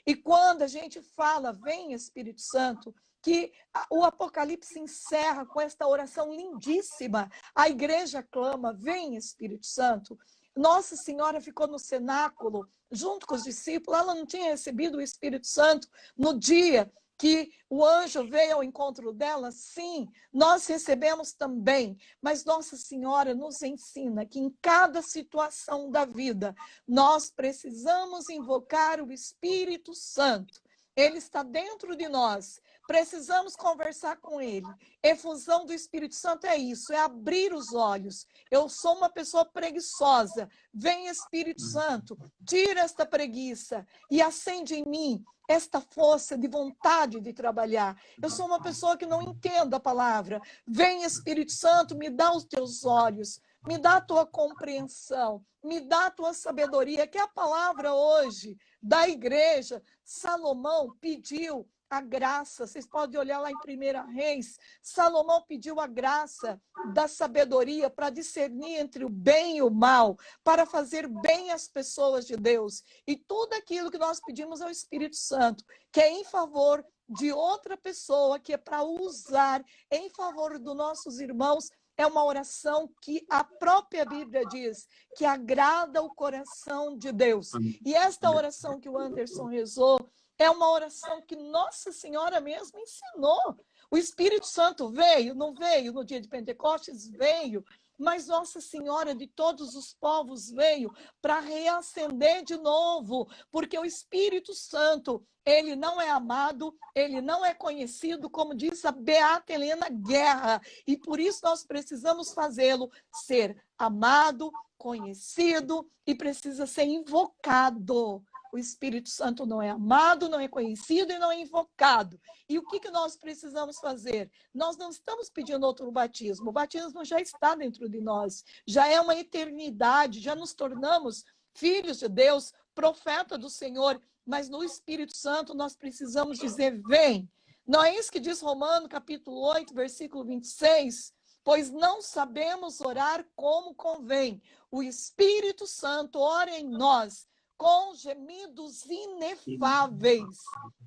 E quando a gente fala, vem Espírito Santo, que o Apocalipse encerra com esta oração lindíssima. A igreja clama: vem Espírito Santo. Nossa Senhora ficou no cenáculo, junto com os discípulos. Ela não tinha recebido o Espírito Santo no dia que o anjo veio ao encontro dela? Sim, nós recebemos também. Mas Nossa Senhora nos ensina que em cada situação da vida, nós precisamos invocar o Espírito Santo. Ele está dentro de nós. Precisamos conversar com ele. Efusão do Espírito Santo é isso, é abrir os olhos. Eu sou uma pessoa preguiçosa. Vem Espírito Santo, tira esta preguiça e acende em mim esta força de vontade de trabalhar. Eu sou uma pessoa que não entendo a palavra. Vem Espírito Santo, me dá os teus olhos, me dá a tua compreensão, me dá a tua sabedoria, que é a palavra hoje da igreja. Salomão pediu a graça, vocês podem olhar lá em 1 Reis, Salomão pediu a graça da sabedoria para discernir entre o bem e o mal, para fazer bem às pessoas de Deus. E tudo aquilo que nós pedimos ao Espírito Santo, que é em favor de outra pessoa, que é para usar em favor dos nossos irmãos, é uma oração que a própria Bíblia diz que agrada o coração de Deus. E esta oração que o Anderson rezou é uma oração que Nossa Senhora mesmo ensinou. O Espírito Santo veio, não veio no dia de Pentecostes? Veio. mas Nossa Senhora de todos os povos veio para reacender de novo, porque o Espírito Santo, ele não é amado, ele não é conhecido, como diz a Beata Helena Guerra, e por isso nós precisamos fazê-lo ser amado, conhecido e precisa ser invocado. O Espírito Santo não é amado, não é conhecido e não é invocado. E o que nós precisamos fazer? Nós não estamos pedindo outro batismo. O batismo já está dentro de nós. Já é uma eternidade. Já nos tornamos filhos de Deus, profeta do Senhor. Mas no Espírito Santo nós precisamos dizer, vem. Não é isso que diz Romanos, capítulo 8, versículo 26? Pois não sabemos orar como convém. O Espírito Santo ora em nós com gemidos inefáveis.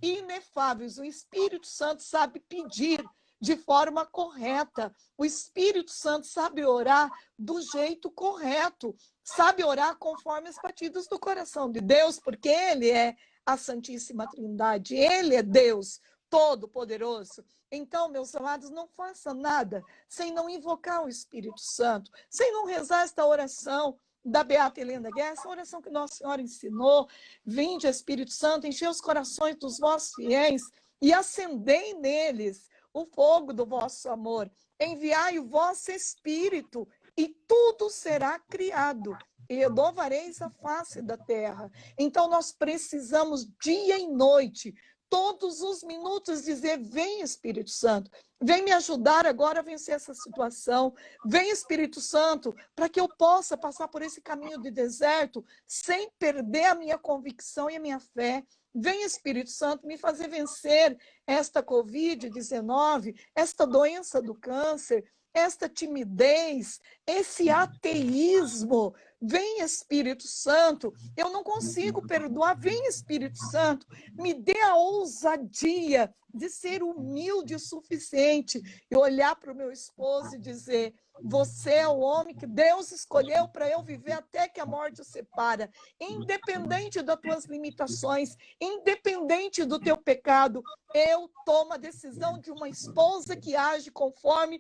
Inefáveis. O Espírito Santo sabe pedir de forma correta. O Espírito Santo sabe orar do jeito correto. Sabe orar conforme as batidas do coração de Deus, porque Ele é a Santíssima Trindade. Ele é Deus Todo-Poderoso. Então, meus amados, não faça nada sem não invocar o Espírito Santo, sem não rezar esta oração da Beata Helena Guerra, essa oração que Nossa Senhora ensinou. Vinde, Espírito Santo, enchei os corações dos vossos fiéis e acendei neles o fogo do vosso amor. Enviai o vosso Espírito e tudo será criado e renovareis a face da terra. Então nós precisamos dia e noite, todos os minutos, dizer, vem Espírito Santo, vem me ajudar agora a vencer essa situação. Vem Espírito Santo, para que eu possa passar por esse caminho de deserto sem perder a minha convicção e a minha fé. Vem Espírito Santo me fazer vencer esta Covid-19, esta doença do câncer, esta timidez, esse ateísmo. Vem Espírito Santo, eu não consigo perdoar. Vem Espírito Santo, me dê a ousadia de ser humilde o suficiente e olhar para o meu esposo e dizer, você é o homem que Deus escolheu para eu viver até que a morte o separa, independente das tuas limitações, independente do teu pecado. Eu tomo a decisão de uma esposa que age conforme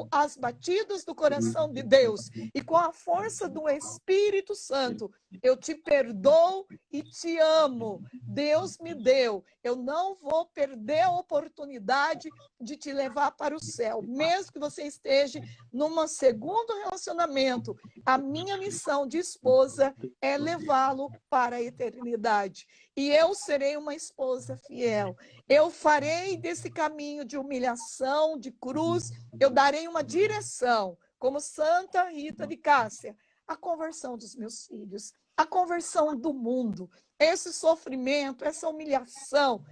as batidas do coração de Deus, e com a força do Espírito Santo, eu te perdoo e te amo. Deus me deu. Eu não vou perder a oportunidade de te levar para o céu, mesmo que você esteja num segundo relacionamento. A minha missão de esposa é levá-lo para a eternidade. E eu serei uma esposa fiel. Eu farei desse caminho de humilhação, de cruz, eu darei uma direção, como Santa Rita de Cássia, a conversão dos meus filhos, a conversão do mundo, esse sofrimento, essa humilhação,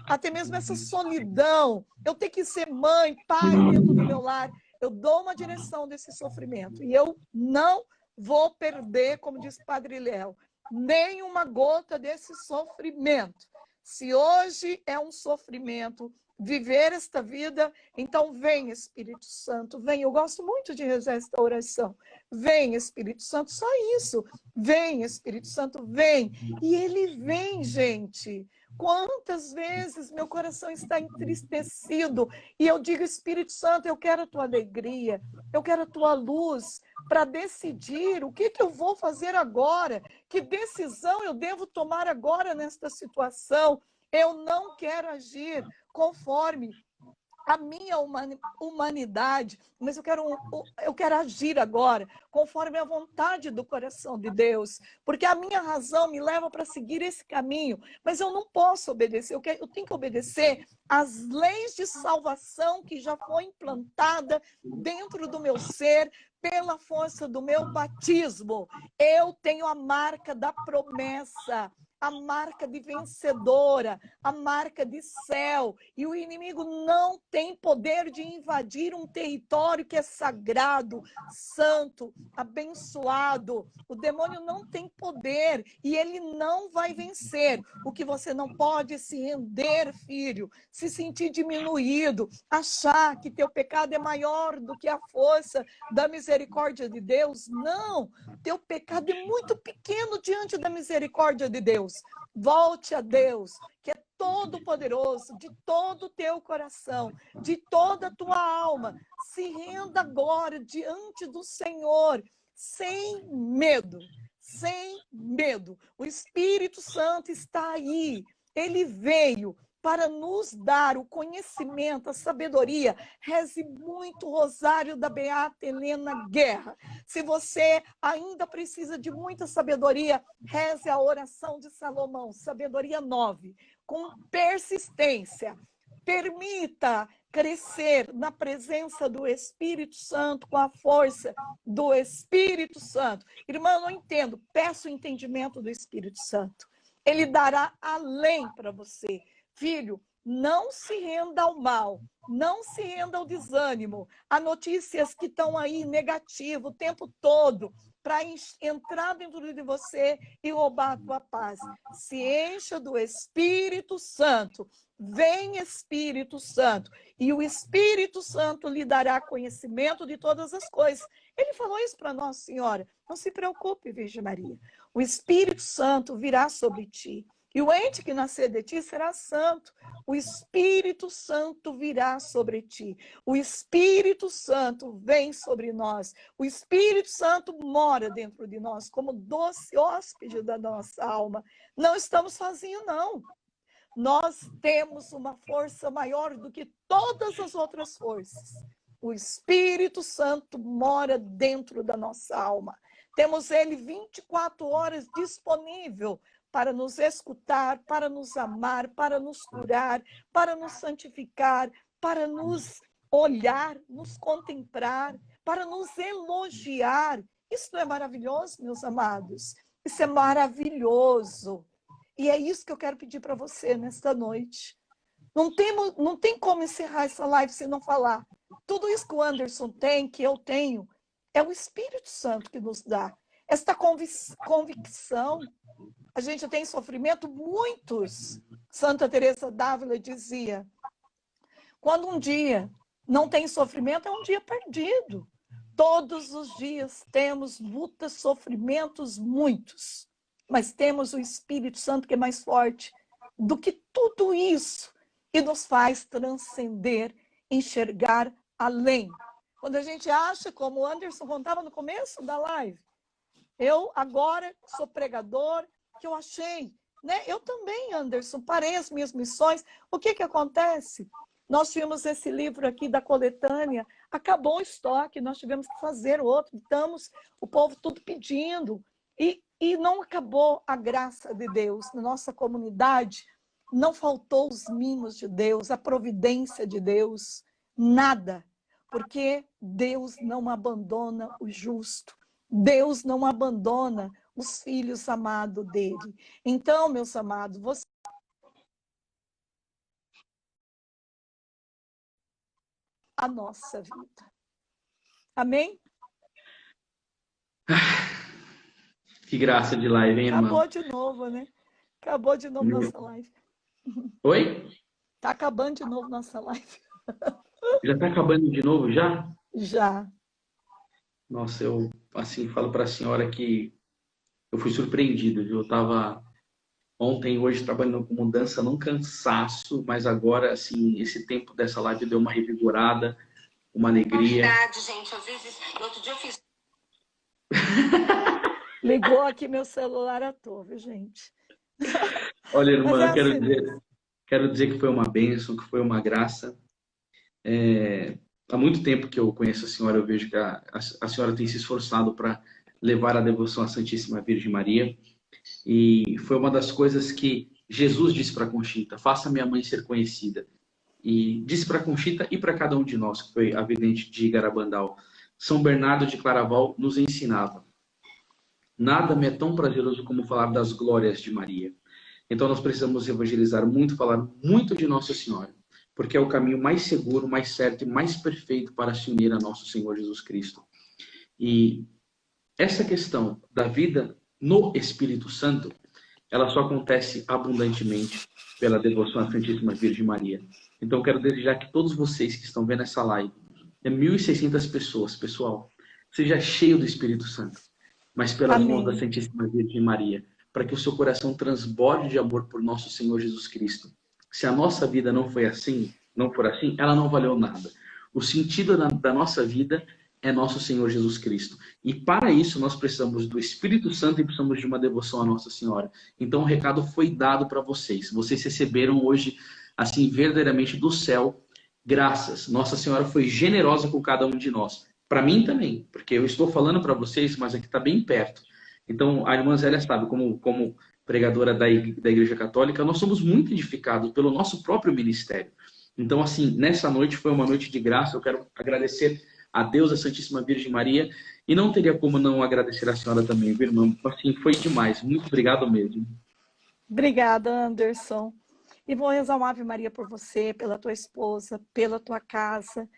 até mesmo essa solidão, eu tenho que ser mãe, pai dentro do meu lar, eu dou uma direção desse sofrimento, e eu não vou perder, como diz Padre Léo, nem uma gota desse sofrimento. Se hoje é um sofrimento viver esta vida, então vem Espírito Santo, vem. Eu gosto muito de rezar esta oração. Vem Espírito Santo, só isso. Vem Espírito Santo, vem. E ele vem, gente. Quantas vezes meu coração está entristecido e eu digo, Espírito Santo, eu quero a tua alegria, eu quero a tua luz para decidir o que eu vou fazer agora, que decisão eu devo tomar agora nesta situação. Eu não quero agir conforme a minha humanidade, mas eu quero agir agora conforme a vontade do coração de Deus, porque a minha razão me leva para seguir esse caminho, mas eu não posso obedecer, eu tenho que obedecer às leis de salvação que já foi implantada dentro do meu ser pela força do meu batismo. Eu tenho a marca da promessa, a marca de vencedora, a marca de céu. E o inimigo não tem poder de invadir um território que é sagrado, santo, abençoado. O demônio não tem poder e ele não vai vencer. O que você não pode é se render, filho, se sentir diminuído, achar que teu pecado é maior do que a força da misericórdia de Deus. Não, teu pecado é muito pequeno diante da misericórdia de Deus. Volte a Deus, que é Todo-Poderoso, de todo o teu coração, de toda a tua alma. Se renda agora diante do Senhor, sem medo, sem medo. O Espírito Santo está aí. Ele veio para nos dar o conhecimento, a sabedoria. Reze muito o Rosário da Beata Helena Guerra. Se você ainda precisa de muita sabedoria, reze a oração de Salomão, sabedoria 9, com persistência. Permita crescer na presença do Espírito Santo, com a força do Espírito Santo. Irmã, eu não entendo, peço o entendimento do Espírito Santo. Ele dará além para você. Filho, não se renda ao mal, não se renda ao desânimo, a notícias que estão aí negativas o tempo todo, para entrar dentro de você e roubar a tua paz. Se encha do Espírito Santo. Vem Espírito Santo. E o Espírito Santo lhe dará conhecimento de todas as coisas. Ele falou isso para Nossa Senhora. Não se preocupe, Virgem Maria. O Espírito Santo virá sobre ti. E o ente que nascer de ti será santo. O Espírito Santo virá sobre ti. O Espírito Santo vem sobre nós. O Espírito Santo mora dentro de nós como doce hóspede da nossa alma. Não estamos sozinhos, não. Nós temos uma força maior do que todas as outras forças. O Espírito Santo mora dentro da nossa alma. Temos ele 24 horas disponível para nos escutar, para nos amar, para nos curar, para nos santificar, para nos olhar, nos contemplar, para nos elogiar. Isso não é maravilhoso, meus amados? Isso é maravilhoso. E é isso que eu quero pedir para você nesta noite. Não tem como encerrar essa live sem não falar. Tudo isso que o Anderson tem, que eu tenho, é o Espírito Santo que nos dá. Esta convicção. A gente tem sofrimento, muitos. Santa Teresa d'Ávila dizia, quando um dia não tem sofrimento, é um dia perdido. Todos os dias temos lutas, sofrimentos, muitos. Mas temos o Espírito Santo que é mais forte do que tudo isso e nos faz transcender, enxergar além. Quando a gente acha, como o Anderson contava no começo da live, eu agora sou pregador, que eu achei, né? Eu também, Anderson, parei as minhas missões. O que acontece? Nós tínhamos esse livro aqui da coletânea, acabou o estoque, nós tivemos que fazer outro, estamos, o povo tudo pedindo, e não acabou a graça de Deus na nossa comunidade, não faltou os mimos de Deus, a providência de Deus, nada, porque Deus não abandona o justo, Deus não abandona os filhos amados dele. Então, meus amados, você a nossa vida. Amém? Que graça de live, hein, irmão? Acabou de novo, né? Acabou de novo nossa live. Oi? Tá acabando de novo nossa live. Já tá acabando de novo, já? Já. Nossa, eu, assim, falo para a senhora que eu fui surpreendido, viu? Eu tava ontem e hoje trabalhando com mudança num cansaço, mas agora, assim, esse tempo dessa live deu uma revigorada, uma alegria. Verdade, gente. Às vezes, outro dia eu fiz. Ligou aqui meu celular à toa, viu, gente? Olha, irmã, Mas é quero dizer que foi uma bênção, que foi uma graça. Há muito tempo que eu conheço a senhora, eu vejo que a senhora tem se esforçado para levar a devoção à Santíssima Virgem Maria. E foi uma das coisas que Jesus disse para Conchita: faça minha mãe ser conhecida. E disse para Conchita e para cada um de nós, que foi a vidente de Garabandal. São Bernardo de Claraval nos ensinava: nada me é tão prazeroso como falar das glórias de Maria. Então nós precisamos evangelizar muito, falar muito de Nossa Senhora, porque é o caminho mais seguro, mais certo e mais perfeito para se unir a nosso Senhor Jesus Cristo. E essa questão da vida no Espírito Santo, ela só acontece abundantemente pela devoção à Santíssima Virgem Maria. Então quero desejar que todos vocês que estão vendo essa live, 1.600 pessoas, pessoal, seja cheio do Espírito Santo, mas pelas mãos da Santíssima Virgem Maria, para que o seu coração transborde de amor por nosso Senhor Jesus Cristo Se a nossa vida não foi assim, não for assim, ela não valeu nada. O sentido da nossa vida é nosso Senhor Jesus Cristo. E para isso nós precisamos do Espírito Santo e precisamos de uma devoção à Nossa Senhora. Então o recado foi dado para vocês. Vocês receberam hoje, assim, verdadeiramente do céu, graças. Nossa Senhora foi generosa com cada um de nós. Para mim também, porque eu estou falando para vocês, mas aqui está bem perto. Então a irmã Zélia sabe, como pregadora da Igreja Católica, nós somos muito edificados pelo nosso próprio ministério. Então, assim, nessa noite foi uma noite de graça. Eu quero agradecer a Deus, a Santíssima Virgem Maria, e não teria como não agradecer a senhora também, viu, irmã? Assim, foi demais. Muito obrigado mesmo. Obrigada, Anderson. E vou rezar uma Ave Maria por você, pela tua esposa, pela tua casa,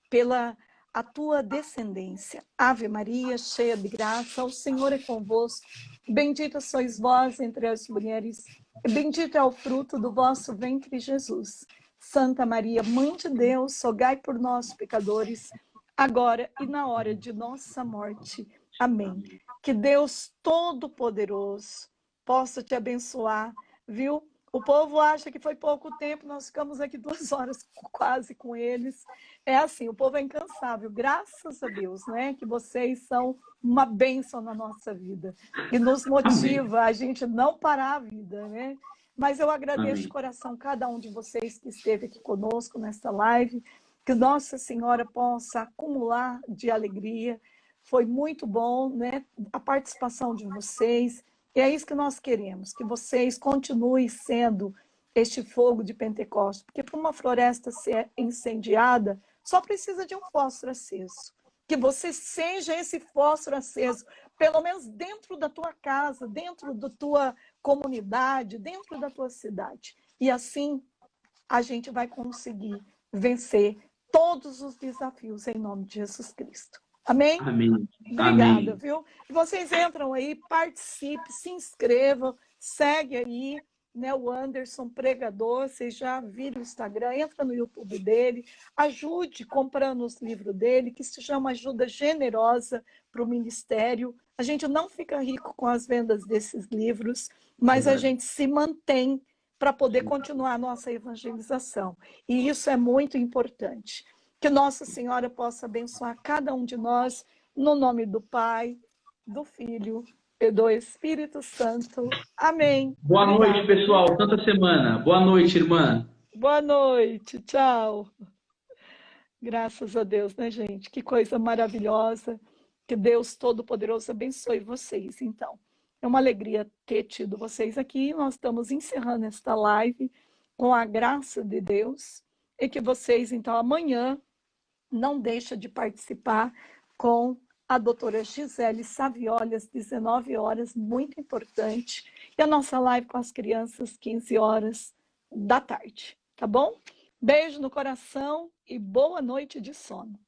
pela a tua descendência. Ave Maria, cheia de graça, o Senhor é convosco. Bendita sois vós entre as mulheres, e bendito é o fruto do vosso ventre, Jesus. Santa Maria, Mãe de Deus, rogai por nós, pecadores, agora e na hora de nossa morte. Amém. Que Deus Todo-Poderoso possa te abençoar, viu? O povo acha que foi pouco tempo, nós ficamos aqui 2 horas quase com eles. É assim, o povo é incansável, graças a Deus, né? Que vocês são uma bênção na nossa vida e nos motiva a gente não parar a vida, né? Mas eu agradeço de coração cada um de vocês que esteve aqui conosco nesta live, que Nossa Senhora possa acumular de alegria. Foi muito bom, né? A participação de vocês. E é isso que nós queremos, que vocês continuem sendo este fogo de Pentecostes, porque para uma floresta ser incendiada, só precisa de um fósforo aceso. Que você seja esse fósforo aceso, pelo menos dentro da tua casa, dentro da tua comunidade, dentro da tua cidade. E assim a gente vai conseguir vencer todos os desafios em nome de Jesus Cristo. Amém? Amém. Obrigada, Amém. viu? E vocês entram aí, participe, se inscrevam, segue aí, né, o Anderson Pregador, vocês já viram o Instagram, entra no YouTube dele, ajude comprando os livros dele, que se chama Ajuda Generosa para o Ministério. A gente não fica rico com as vendas desses livros, mas a gente se mantém para poder continuar a nossa evangelização. E isso é muito importante. Que Nossa Senhora possa abençoar cada um de nós, no nome do Pai, do Filho e do Espírito Santo. Amém. Boa noite, pessoal. Santa semana. Boa noite, irmã. Boa noite. Tchau. Graças a Deus, né, gente? Que coisa maravilhosa. Que Deus Todo-Poderoso abençoe vocês, então. É uma alegria ter tido vocês aqui. Nós estamos encerrando esta live com a graça de Deus. E que vocês, então, amanhã, não deixa de participar com a doutora Gisele Savioli, às 19 horas, muito importante. E a nossa live com as crianças, 15 horas da tarde, tá bom? Beijo no coração e boa noite de sono.